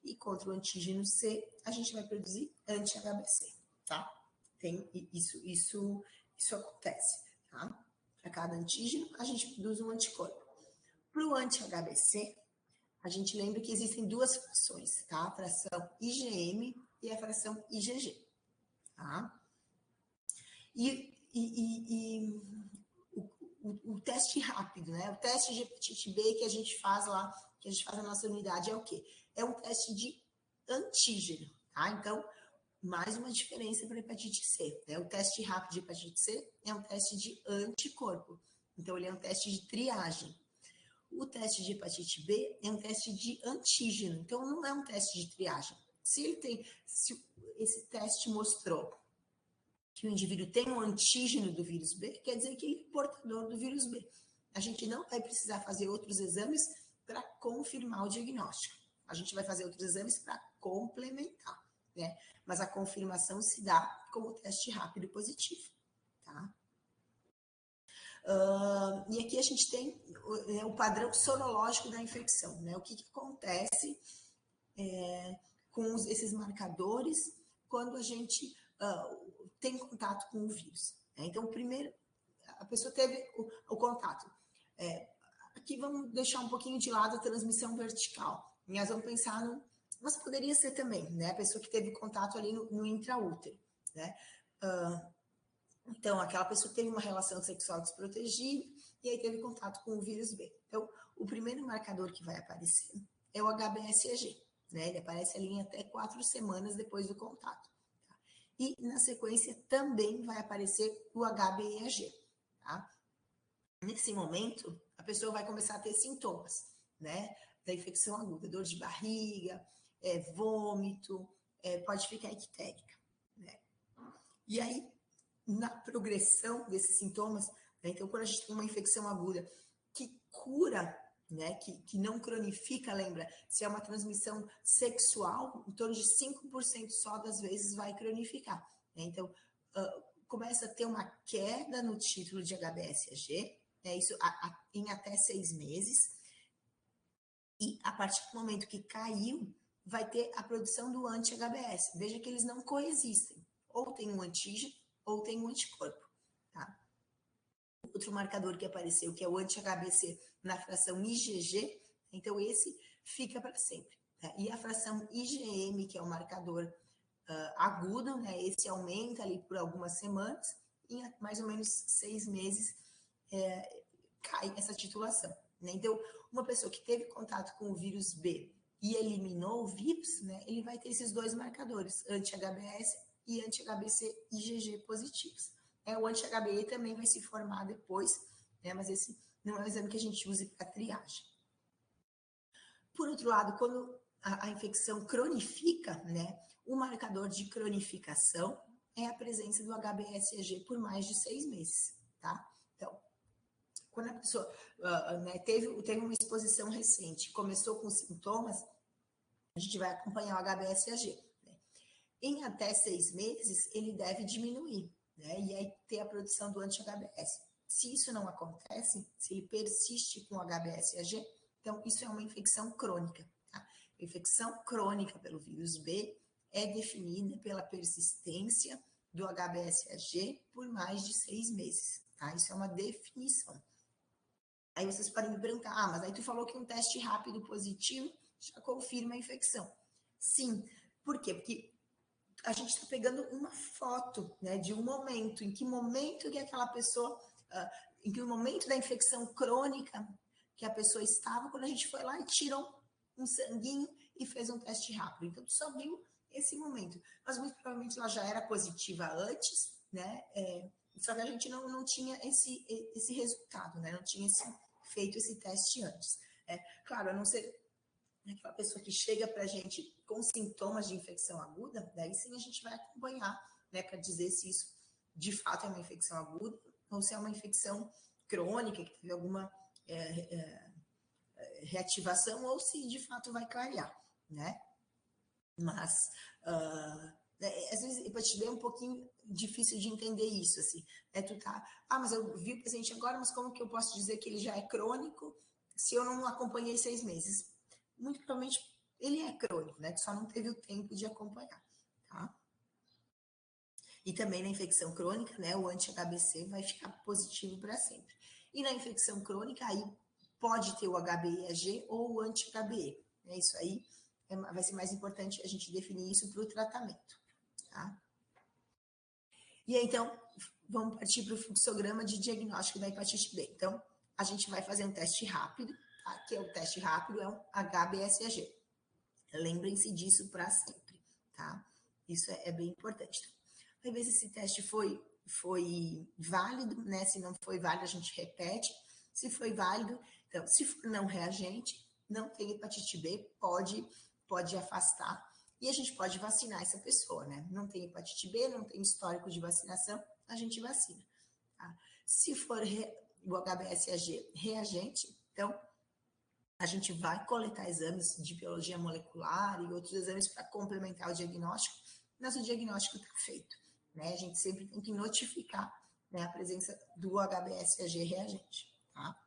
A: E contra o antígeno C, a gente vai produzir anti-HBc, tá? Tem isso acontece, tá? Para cada antígeno, a gente produz um anticorpo. Para o anti-HBc, a gente lembra que existem 2 frações, tá? A fração IgM e a fração IgG, tá? O teste rápido, né? O teste de hepatite B que a gente faz lá, que a gente faz na nossa unidade é o quê? É um teste de antígeno, tá? Então, mais uma diferença para hepatite C, né? O teste rápido de hepatite C é um teste de anticorpo. Então, ele é um teste de triagem. O teste de hepatite B é um teste de antígeno. Então, não é um teste de triagem. Se esse teste mostrou que o indivíduo tem um antígeno do vírus B, quer dizer que ele é portador do vírus B. A gente não vai precisar fazer outros exames para confirmar o diagnóstico. A gente vai fazer outros exames para complementar, né? Mas a confirmação se dá com o teste rápido positivo, tá? E aqui a gente tem o padrão sonológico da infecção, né? O que acontece com esses marcadores quando a gente tem contato com o vírus. Né? Então, primeiro, a pessoa teve o contato. Aqui vamos deixar um pouquinho de lado a transmissão vertical. Nós vamos pensar no... Mas poderia ser também, né? A pessoa que teve contato ali no intraútero, né? Então, aquela pessoa teve uma relação sexual desprotegida e aí teve contato com o vírus B. Então, o primeiro marcador que vai aparecer é o HBsAg, né? Ele aparece ali em até 4 semanas depois do contato. Tá? E, na sequência, também vai aparecer o HBeAg, tá? Nesse momento, a pessoa vai começar a ter sintomas, né? Da infecção aguda, dor de barriga, vômito, pode ficar ictérica, né? E aí, na progressão desses sintomas, né? Então, quando a gente tem uma infecção aguda que cura, né? Que não cronifica, lembra? Se é uma transmissão sexual, em torno de 5% só das vezes vai cronificar, né? Então, começa a ter uma queda no título de HBsAg, isso em até 6 meses, e a partir do momento que caiu, vai ter a produção do anti-HBs. Veja que eles não coexistem, ou tem um antígeno, ou tem um anticorpo, tá? Outro marcador que apareceu, que é o anti-HBc na fração IgG, então esse fica para sempre. Tá? E a fração IgM, que é o marcador agudo, né? Esse aumenta ali por algumas semanas, e em mais ou menos 6 meses cai essa titulação. Né? Então, uma pessoa que teve contato com o vírus B e eliminou o vírus, né, ele vai ter esses dois marcadores, anti-HBS e anti-HBC IgG positivos. O anti-HBE também vai se formar depois, né, mas esse não é o exame que a gente usa para triagem. Por outro lado, quando a infecção cronifica, né, o marcador de cronificação é a presença do HBsAg por mais de 6 meses, tá? Então, quando a pessoa né, teve uma exposição recente, começou com sintomas, a gente vai acompanhar o HBsAg. Né? Em até 6 meses, ele deve diminuir, né? E aí ter a produção do anti-HBs. Se isso não acontece, se ele persiste com o HBsAg, então isso é uma infecção crônica. Tá? A infecção crônica pelo vírus B é definida pela persistência do HBsAg por mais de 6 meses. Tá? Isso é uma definição. Aí vocês podem me perguntar, mas aí tu falou que um teste rápido positivo já confirma a infecção. Sim, por quê? Porque a gente está pegando uma foto, né, de um momento, em que momento que aquela pessoa, em que o momento da infecção crônica que a pessoa estava, quando a gente foi lá e tirou um sanguinho e fez um teste rápido. Então, tu só viu esse momento. Mas muito provavelmente ela já era positiva antes, né? Só que a gente não tinha esse resultado, né? Não tinha feito esse teste antes. Claro, a não ser aquela pessoa que chega para a gente com sintomas de infecção aguda, daí sim a gente vai acompanhar, né, para dizer se isso de fato é uma infecção aguda ou se é uma infecção crônica, que teve alguma reativação, ou se de fato vai clarear, né? Mas, às vezes, hepatite B é um pouquinho difícil de entender isso, assim. Tu tá, mas eu vi o paciente agora, mas como que eu posso dizer que ele já é crônico se eu não acompanhei 6 meses? Muito provavelmente ele é crônico, né? Que só não teve o tempo de acompanhar, tá? E também na infecção crônica, né? O anti-HBC vai ficar positivo para sempre. E na infecção crônica, aí pode ter o HBeAg ou o anti-HBe. Né? Isso aí vai ser mais importante a gente definir isso para o tratamento, tá? E aí, então, vamos partir para o fluxograma de diagnóstico da hepatite B. Então, a gente vai fazer um teste rápido, tá? Que é o teste rápido, é um HBsAg. Lembrem-se disso para sempre, tá? Isso é bem importante. Vai ver se esse teste foi válido, né? Se não foi válido, a gente repete. Se foi válido, então, se for não reagente, não tem hepatite B, pode afastar. E a gente pode vacinar essa pessoa, né? Não tem hepatite B, não tem histórico de vacinação, a gente vacina. Tá? Se for o HBsAg reagente, então a gente vai coletar exames de biologia molecular e outros exames para complementar o diagnóstico, mas o diagnóstico está feito, né? A gente sempre tem que notificar, né, a presença do HBsAg reagente, tá?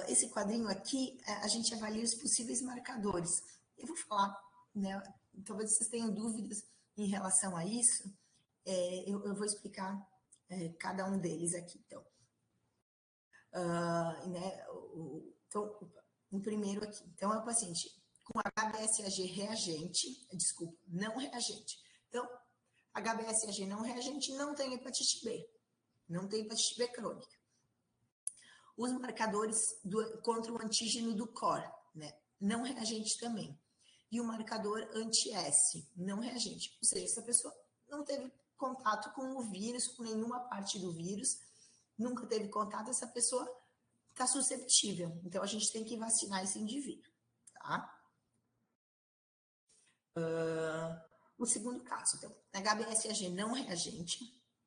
A: Esse quadrinho aqui, a gente avalia os possíveis marcadores. Eu vou falar, né, talvez vocês tenham dúvidas em relação a isso, eu vou explicar cada um deles aqui, então. Né, então, o primeiro aqui. Então, é o paciente com HBsAg reagente, desculpa, não reagente. Então, HBsAg não reagente não tem hepatite B, não tem hepatite B crônica. Os marcadores contra o antígeno do COR, né, não reagente também. E o marcador anti-S, não reagente. Ou seja, essa pessoa não teve contato com o vírus, com nenhuma parte do vírus, nunca teve contato, essa pessoa está susceptível. Então, a gente tem que vacinar esse indivíduo, tá? O segundo caso, então, HBsAg não reagente,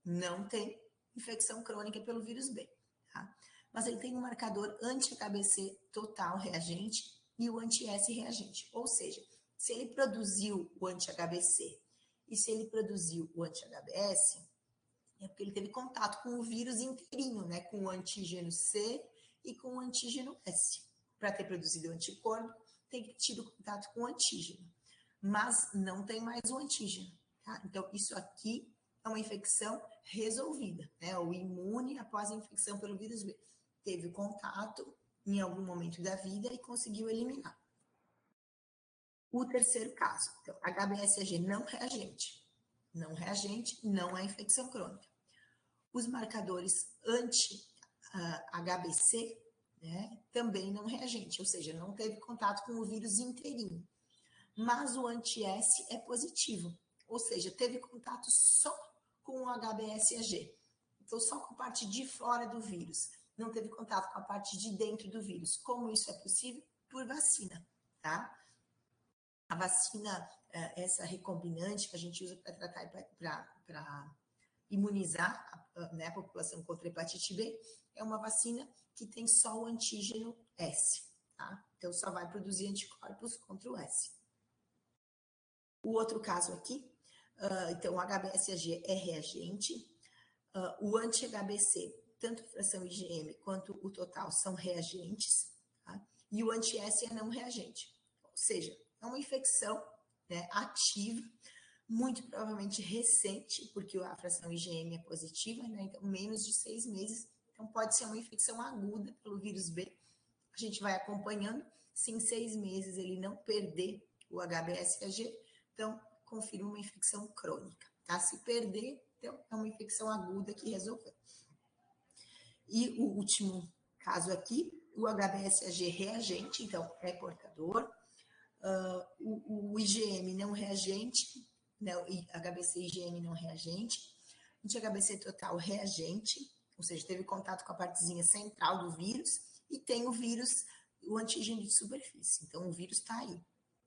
A: não tem infecção crônica pelo vírus B, tá? Mas ele tem um marcador anti-HBC total reagente e o anti-S reagente. Ou seja, se ele produziu o anti-HBC e se ele produziu o anti-HBS, é porque ele teve contato com o vírus inteirinho, né? Com o antígeno C e com o antígeno S. Para ter produzido o anticorpo, tem que ter tido contato com o antígeno. Mas não tem mais o antígeno, tá? Então, isso aqui é uma infecção resolvida, né? O imune, após a infecção pelo vírus B, teve contato em algum momento da vida e conseguiu eliminar. O terceiro caso, então, HBsAg não reagente. Não reagente, não é infecção crônica. Os marcadores anti-HBC, né, também não reagente, ou seja, não teve contato com o vírus inteirinho. Mas o anti-S é positivo, ou seja, teve contato só com o HBsAg. Então, só com a parte de fora do vírus, não teve contato com a parte de dentro do vírus. Como isso é possível? Por vacina, tá? A vacina, essa recombinante que a gente usa para tratar, para imunizar né, a população contra a hepatite B, é uma vacina que tem só o antígeno S, tá? Então, só vai produzir anticorpos contra o S. O outro caso aqui, então, o HBsAg é reagente, o anti-HBC, tanto a fração IgM quanto o total são reagentes, tá? E o anti-S é não reagente, ou seja, é uma infecção, né, ativa, muito provavelmente recente, porque a fração IgM é positiva, né, então menos de 6 meses, então pode ser uma infecção aguda pelo vírus B. A gente vai acompanhando, se em 6 meses ele não perder o HBsAg, então confirma uma infecção crônica, tá? Se perder, então é uma infecção aguda que resolveu. E o último caso aqui, o HBsAg reagente, então é portador, o IgM não reagente, né, o HBC IgM não reagente, anti-HBC total reagente, ou seja, teve contato com a partezinha central do vírus, e tem o vírus, o antígeno de superfície, então o vírus está aí,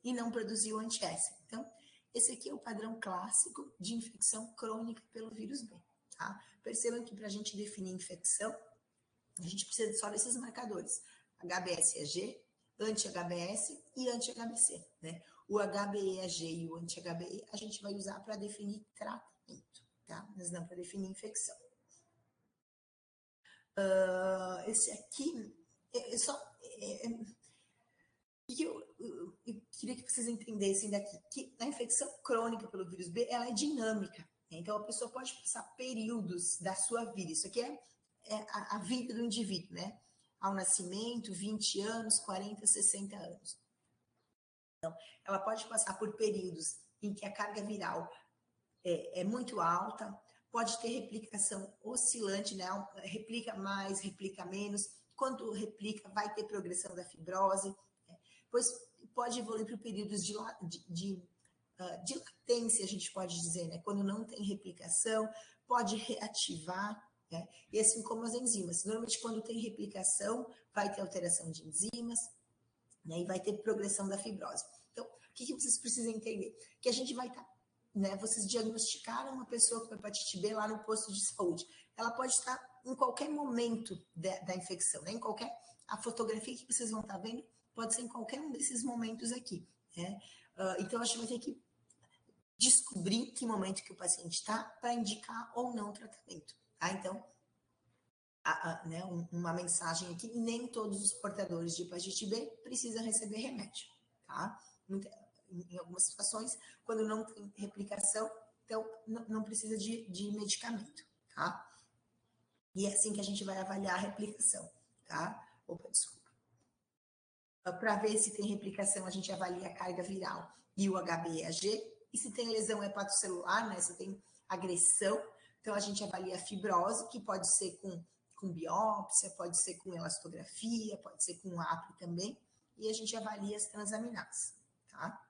A: e não produziu anti-S. Então, esse aqui é o padrão clássico de infecção crônica pelo vírus B, tá? Percebam que para a gente definir infecção, a gente precisa só desses marcadores, HBsAg, anti-HBS e anti-HBC, né? O HBeAg e o anti-HBe a gente vai usar para definir tratamento, tá? Mas não para definir infecção. Esse aqui é só... eu queria que vocês entendessem daqui, que a infecção crônica pelo vírus B, ela é dinâmica, né? Então a pessoa pode passar períodos da sua vida, isso aqui é a vida do indivíduo, né? Ao nascimento, 20 anos, 40, 60 anos. Então, ela pode passar por períodos em que a carga viral é muito alta, pode ter replicação oscilante, né? Replica mais, replica menos. Quando replica, vai ter progressão da fibrose. Depois pode evoluir para períodos de latência, a gente pode dizer, né? Quando não tem replicação, pode reativar, né? E assim como as enzimas. Normalmente, quando tem replicação, vai ter alteração de enzimas, né? E vai ter progressão da fibrose. Então, o que vocês precisam entender? Que a gente vai estar, né? Vocês diagnosticaram uma pessoa com hepatite B lá no posto de saúde. Ela pode estar em qualquer momento da infecção, né? Em qualquer... A fotografia que vocês vão estar vendo pode ser em qualquer um desses momentos aqui, né? Então, a gente vai ter que descobrir que momento que o paciente está para indicar ou não o tratamento, tá? Então, né, uma mensagem aqui, nem todos os portadores de hepatite B precisam receber remédio, tá? Em algumas situações, quando não tem replicação, então não precisa de medicamento, tá? E é assim que a gente vai avaliar a replicação, tá? Opa, desculpa. Para ver se tem replicação, a gente avalia a carga viral e o HBeAg. E se tem lesão hepatocelular, né? Se tem agressão, então a gente avalia a fibrose, que pode ser com biópsia, pode ser com elastografia, pode ser com APRE também, e a gente avalia as transaminases, tá?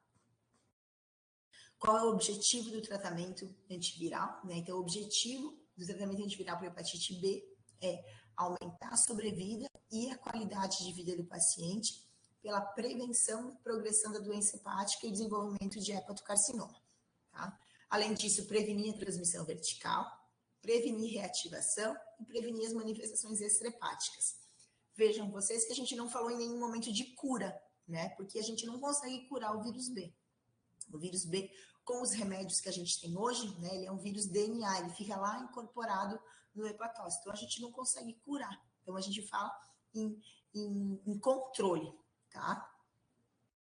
A: Qual é o objetivo do tratamento antiviral, né? Então, o objetivo do tratamento antiviral para hepatite B é aumentar a sobrevida e a qualidade de vida do paciente pela prevenção e progressão da doença hepática e desenvolvimento de hepatocarcinoma, tá? Além disso, prevenir a transmissão vertical, prevenir reativação e prevenir as manifestações extrahepáticas. Vejam vocês que a gente não falou em nenhum momento de cura, né? Porque a gente não consegue curar o vírus B. O vírus B, com os remédios que a gente tem hoje, né? Ele é um vírus DNA, ele fica lá incorporado no hepatócito. Então, a gente não consegue curar. Então, a gente fala em controle, tá?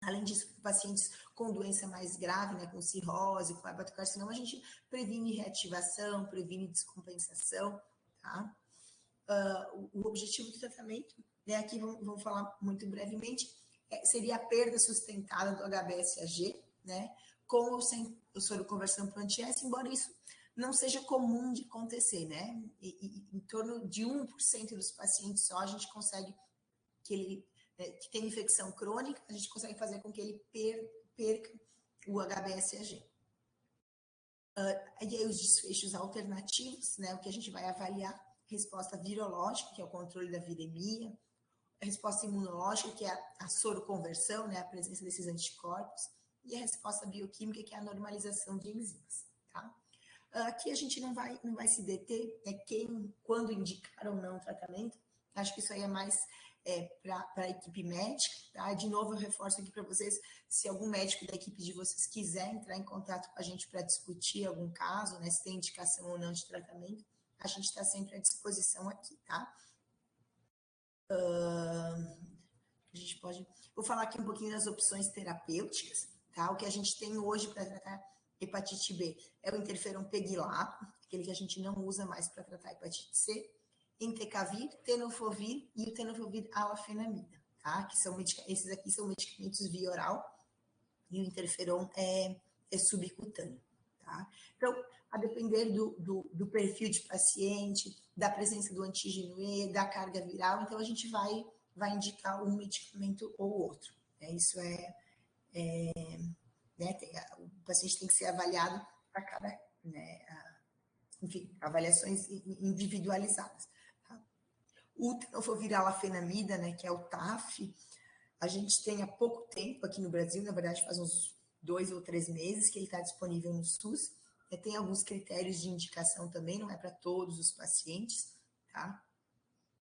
A: Além disso, pacientes com doença mais grave, né, com cirrose, com hepatocarcinoma, a gente previne reativação, previne descompensação, tá? O objetivo do tratamento, né, aqui vamos falar muito brevemente, seria a perda sustentada do HBsAg, né, com ou sem o soroconversão para o anti-S, embora isso não seja comum de acontecer, né? Em torno de 1% dos pacientes só a gente consegue que tem infecção crônica, a gente consegue fazer com que ele perca o HBsAg. E aí os desfechos alternativos, né, o que a gente vai avaliar, resposta virológica, que é o controle da viremia, a resposta imunológica, que é a soroconversão, né, a presença desses anticorpos, e a resposta bioquímica, que é a normalização de enzimas, tá? Aqui a gente não vai se deter, quando indicar ou não o tratamento, acho que isso aí é mais para a equipe médica, tá? De novo, eu reforço aqui para vocês, se algum médico da equipe de vocês quiser entrar em contato com a gente para discutir algum caso, né, se tem indicação ou não de tratamento, a gente está sempre à disposição aqui, tá? A gente pode... Vou falar aqui um pouquinho das opções terapêuticas, tá? O que a gente tem hoje para tratar hepatite B é o interferon pegilato, aquele que a gente não usa mais para tratar hepatite C, entecavir, tenofovir e o tenofovir alafenamida, tá? Que são esses aqui são medicamentos via oral e o interferon é subcutâneo, tá? Então, a depender do perfil de paciente, da presença do antígeno E, da carga viral, então a gente vai indicar um medicamento ou outro. Né? Isso né, o paciente tem que ser avaliado a cada, né, enfim, avaliações individualizadas. Tá? O tenofovir alafenamida, né, que é o TAF, a gente tem há pouco tempo aqui no Brasil, na verdade faz uns 2 ou 3 meses que ele está disponível no SUS. Tem alguns critérios de indicação também, não é para todos os pacientes, tá?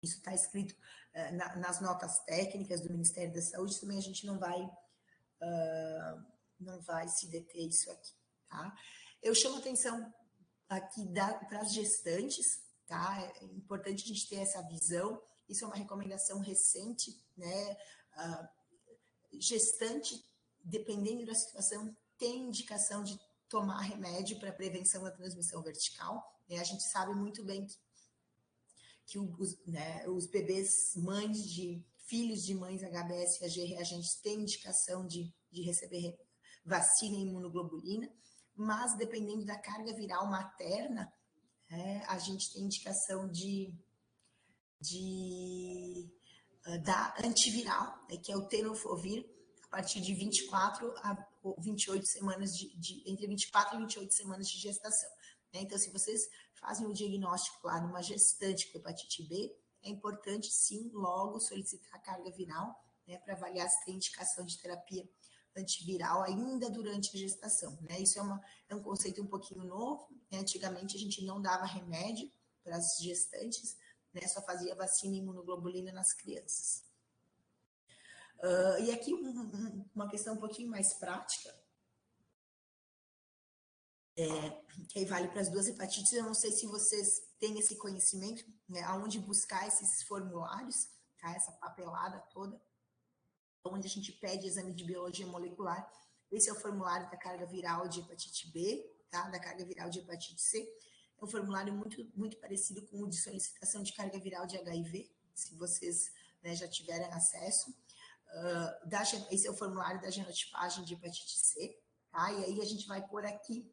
A: Isso está escrito nas notas técnicas do Ministério da Saúde, também a gente não vai se deter isso aqui, tá? Eu chamo atenção aqui para as gestantes, tá? É importante a gente ter essa visão, isso é uma recomendação recente, né? Gestante, dependendo da situação, tem indicação de tomar remédio para prevenção da transmissão vertical, né? A gente sabe muito bem que os bebês, filhos de mães HBsAg reagentes têm indicação de receber vacina e imunoglobulina, mas dependendo da carga viral materna, a gente tem indicação da antiviral, né, que é o tenofovir, a partir de 24 a 28 semanas entre 24 e 28 semanas de gestação. Então, se vocês fazem o diagnóstico lá numa gestante com hepatite B, é importante, sim, logo solicitar a carga viral, né, para avaliar se tem indicação de terapia antiviral ainda durante a gestação. Né? Isso é um conceito um pouquinho novo. Né? Antigamente, a gente não dava remédio para as gestantes, né? Só fazia vacina e imunoglobulina nas crianças. E aqui uma questão um pouquinho mais prática, que aí vale para as duas hepatites. Eu não sei se vocês têm esse conhecimento, né, aonde buscar esses formulários, tá? Essa papelada toda, onde a gente pede exame de biologia molecular. Esse é o formulário da carga viral de hepatite B, tá? Da carga viral de hepatite C. É um formulário muito, muito parecido com o de solicitação de carga viral de HIV, se vocês, né, já tiverem acesso. Esse é o formulário da genotipagem de hepatite C, tá? E aí a gente vai pôr aqui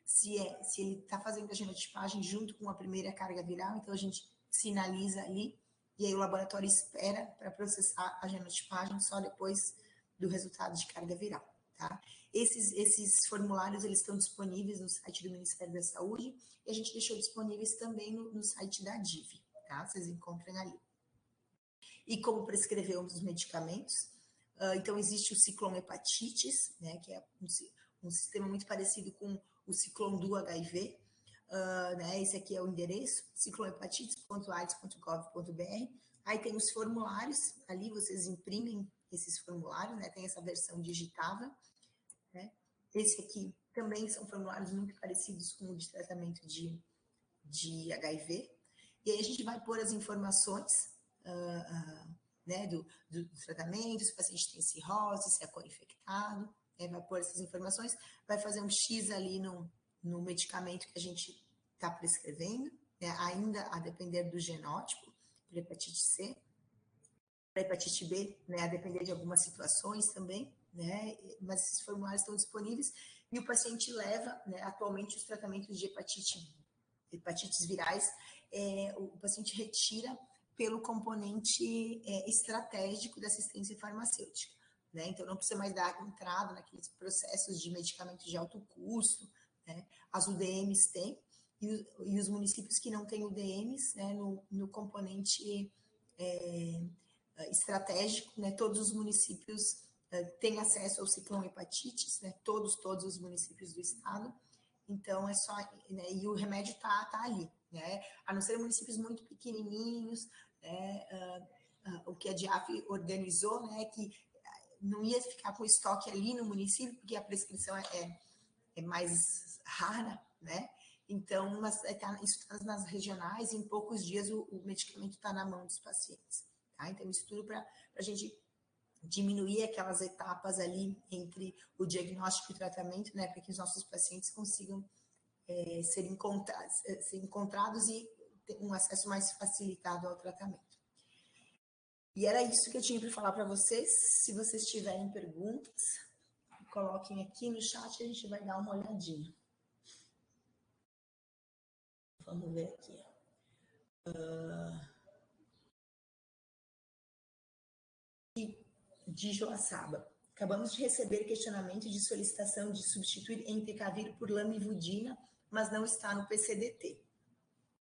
A: se ele está fazendo a genotipagem junto com a primeira carga viral, então a gente sinaliza ali, e aí o laboratório espera para processar a genotipagem só depois do resultado de carga viral, tá? Esses formulários, eles estão disponíveis no site do Ministério da Saúde, e a gente deixou disponíveis também no site da DIV, tá? Vocês encontram ali. E como prescrever os medicamentos, então existe o ciclomhepatites, né, que é um sistema muito parecido com o Ciclone do HIV, né, esse aqui é o endereço, ciclomhepatites.aids.gov.br. Aí tem os formulários, ali vocês imprimem esses formulários, né, tem essa versão digitável, né. Esse aqui também são formulários muito parecidos com o de tratamento de HIV. E aí a gente vai pôr as informações, né, do tratamento, se o paciente tem cirrose, se é co-infectado, vai pôr essas informações, vai fazer um X ali no medicamento que a gente está prescrevendo, né, ainda a depender do genótipo, para hepatite C, para hepatite B, né, a depender de algumas situações também, né, mas esses formulários estão disponíveis e o paciente leva, né, atualmente os tratamentos de hepatites virais, o paciente retira pelo componente estratégico da assistência farmacêutica, né? Então, não precisa mais dar entrada naqueles processos de medicamentos de alto custo, né? As UDMs têm, e os municípios que não têm UDMs, né, no componente estratégico, né, todos os municípios têm acesso ao ciclone hepatites, né, todos os municípios do estado. Então, é só, né, e o remédio tá ali, né, a não ser municípios muito pequenininhos, né, o que a DIAF organizou, né, que não ia ficar com estoque ali no município, porque a prescrição é mais rara, né, então, isso está nas regionais, e em poucos dias o medicamento está na mão dos pacientes, tá? Então, isso tudo para a gente diminuir aquelas etapas ali entre o diagnóstico e o tratamento, né, para que os nossos pacientes consigam ser encontrados e ter um acesso mais facilitado ao tratamento. E era isso que eu tinha para falar para vocês. Se vocês tiverem perguntas, coloquem aqui no chat e a gente vai dar uma olhadinha. Vamos ver aqui. De Joaçaba. Acabamos de receber questionamento de solicitação de substituir entecavir por lamivudina, mas não está no PCDT.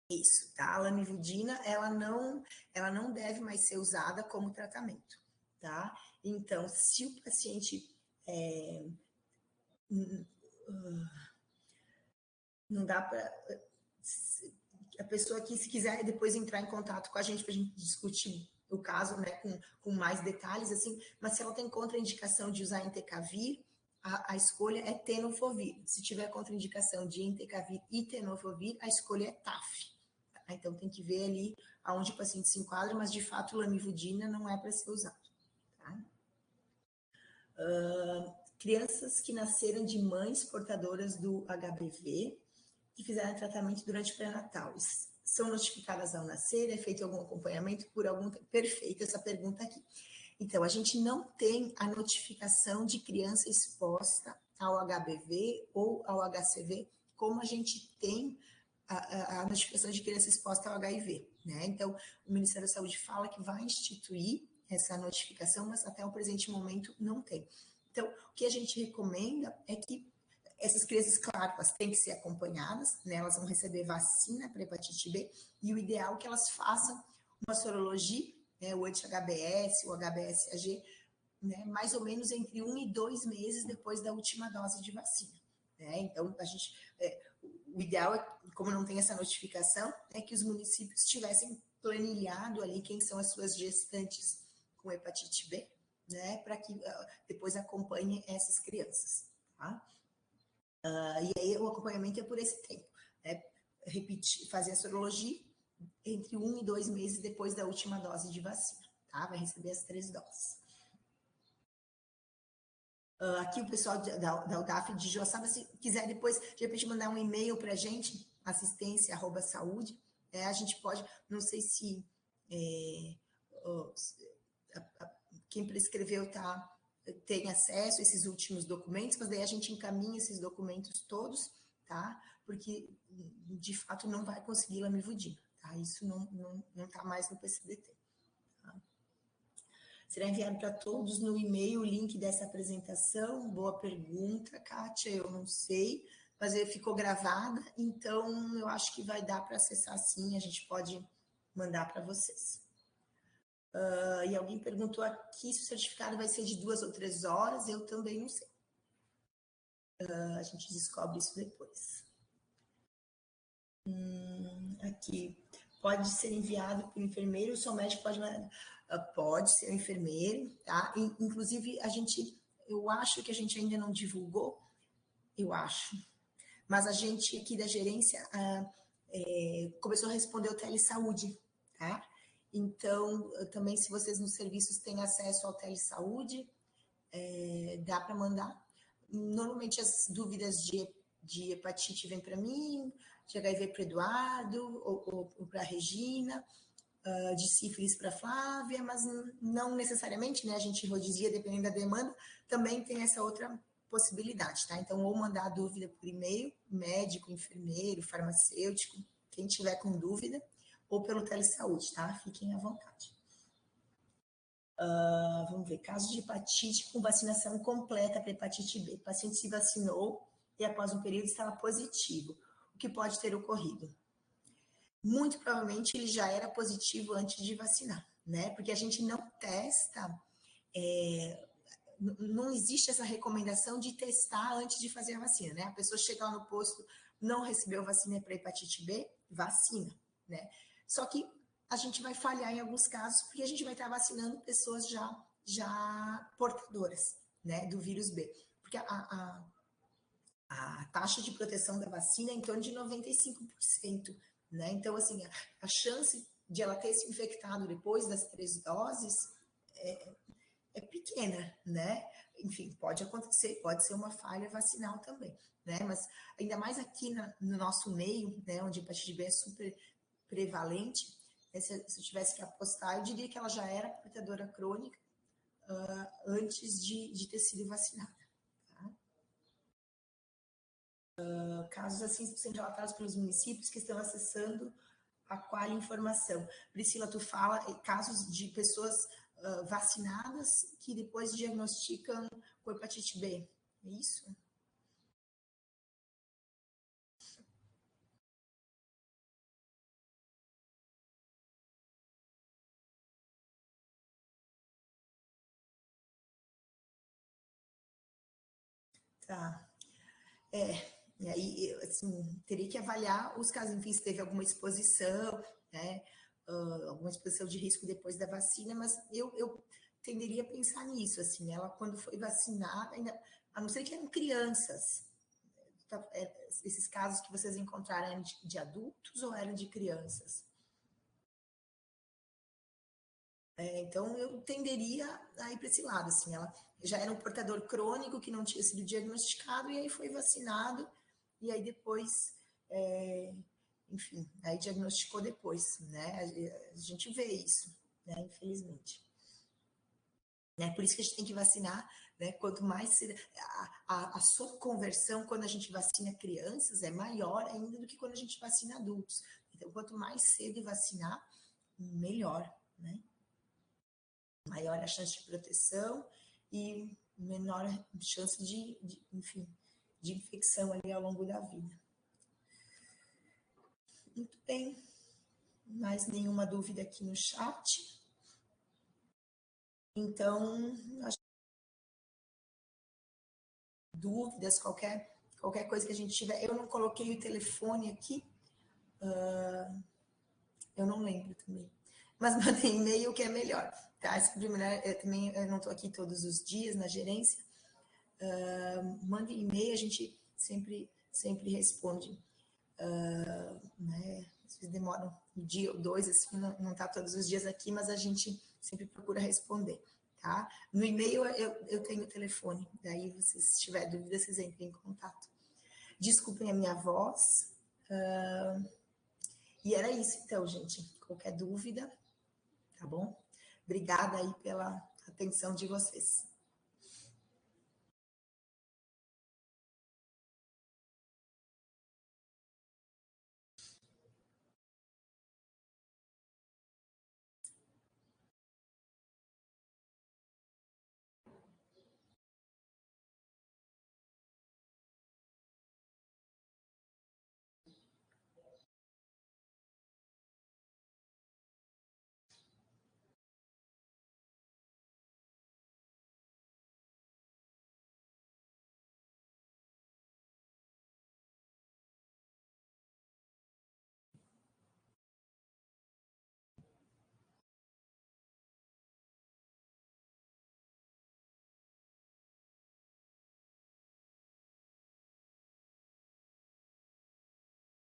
A: Isso, tá? A lamivudina, ela não deve mais ser usada como tratamento, tá? Então, se o paciente não dá para... A pessoa que, se quiser depois entrar em contato com a gente para a gente discutir o caso, né, com mais detalhes, assim, mas se ela tem contraindicação de usar entecavir, a escolha é tenofovir. Se tiver contraindicação de entecavir e tenofovir, a escolha é TAF. Tá? Então, tem que ver ali aonde o paciente se enquadra, mas, de fato, lamivudina não é para ser usado. Tá? Crianças que nasceram de mães portadoras do HBV, que fizeram tratamento durante o pré-natal, são notificadas ao nascer? É feito algum acompanhamento por algum... Perfeito essa pergunta aqui. Então, a gente não tem a notificação de criança exposta ao HBV ou ao HCV, como a gente tem a notificação de criança exposta ao HIV, né? Então, o Ministério da Saúde fala que vai instituir essa notificação, mas até o presente momento não tem. Então, o que a gente recomenda é que essas crianças, claro, elas têm que ser acompanhadas, né? Elas vão receber vacina para hepatite B, e o ideal é que elas façam uma sorologia, né, o anti-HBS, o HBsAg, né, mais ou menos entre 1 e 2 meses depois da última dose de vacina. Né? Então, o ideal é, como não tem essa notificação, é que os municípios tivessem planilhado ali quem são as suas gestantes com hepatite B, né, para que depois acompanhem essas crianças. Tá? E aí o acompanhamento é por esse tempo, né? Fazer a sorologia entre 1 e 2 meses depois da última dose de vacina, tá? Vai receber as 3 doses. Aqui o pessoal da UDAF de Joaçaba, se quiser depois, de repente, mandar um e-mail para a gente, assistência@saúde, a gente pode, não sei se quem prescreveu tem acesso a esses últimos documentos, mas daí a gente encaminha esses documentos todos, tá? Porque, de fato, não vai conseguir lamivudina, tá? Isso não está mais no PCDT. Tá? Será enviado para todos no e-mail o link dessa apresentação? Boa pergunta, Kátia, eu não sei, mas ele ficou gravada, então eu acho que vai dar para acessar sim, a gente pode mandar para vocês. E alguém perguntou aqui se o certificado vai ser de 2 ou 3 horas, eu também não sei. A gente descobre isso depois. Aqui, pode ser enviado para o enfermeiro, o seu médico pode mandar... Pode ser o enfermeiro, tá? Inclusive, eu acho que a gente ainda não divulgou, eu acho, mas a gente aqui da gerência começou a responder o telesaúde, tá? Então, também, se vocês nos serviços têm acesso ao telesaúde, dá para mandar. Normalmente, as dúvidas de hepatite vêm para mim, de HIV para o Eduardo, ou para a Regina, de sífilis para a Flávia, mas não necessariamente, né? A gente rodizia, dependendo da demanda, também tem essa outra possibilidade, tá? Então, ou mandar a dúvida por e-mail, médico, enfermeiro, farmacêutico, quem tiver com dúvida, ou pelo telesaúde, tá? Fiquem à vontade. Vamos ver, caso de hepatite com vacinação completa para hepatite B. O paciente se vacinou e após um período estava positivo. O que pode ter ocorrido? Muito provavelmente ele já era positivo antes de vacinar, né? Porque a gente não testa, não existe essa recomendação de testar antes de fazer a vacina, né? A pessoa chega lá no posto, não recebeu vacina para hepatite B, vacina, né? Só que a gente vai falhar em alguns casos, porque a gente vai estar vacinando pessoas já portadoras, né, do vírus B. Porque a taxa de proteção da vacina é em torno de 95%, né? Então, assim, a chance de ela ter se infectado depois das 3 doses é pequena, né? Enfim, pode acontecer, pode ser uma falha vacinal também, né? Mas ainda mais aqui no nosso meio, né, onde a hepatite B é super prevalente, se eu tivesse que apostar, eu diria que ela já era portadora crônica antes de ter sido vacinada. Tá? Casos assim sendo relatados pelos municípios que estão acessando a qual informação. Priscila, tu fala casos de pessoas vacinadas que depois diagnosticam com hepatite B, é isso? Tá. E aí, assim, teria que avaliar os casos, enfim, se teve alguma exposição, né? Alguma exposição de risco depois da vacina, mas eu tenderia a pensar nisso, assim, ela quando foi vacinada, ainda, a não ser que eram crianças, esses casos que vocês encontraram eram de adultos ou eram de crianças? Então, eu tenderia a ir para esse lado, assim, ela já era um portador crônico que não tinha sido diagnosticado e aí foi vacinado e aí depois, enfim, aí diagnosticou depois, né? A gente vê isso, né? Infelizmente. Né? Por isso que a gente tem que vacinar, né? Quanto mais cedo, a sua conversão quando a gente vacina crianças é maior ainda do que quando a gente vacina adultos. Então, quanto mais cedo vacinar, melhor, né? Maior a chance de proteção e menor a chance enfim, de infecção ali ao longo da vida. Muito bem. Mais nenhuma dúvida aqui no chat? Então, acho que dúvidas, qualquer coisa que a gente tiver. Eu não coloquei o telefone aqui, eu não lembro também. Mas mandei e-mail que é melhor. Tá? Essa primeira, eu não estou aqui todos os dias na gerência. Mande e-mail, a gente sempre responde. Né? Às vezes demora um dia ou dois, assim, não está todos os dias aqui, mas a gente sempre procura responder. Tá? No e-mail eu tenho o telefone, daí se tiver dúvida, vocês entrem em contato. Desculpem a minha voz. E era isso então, gente. Qualquer dúvida, tá bom? Obrigada aí pela atenção de vocês.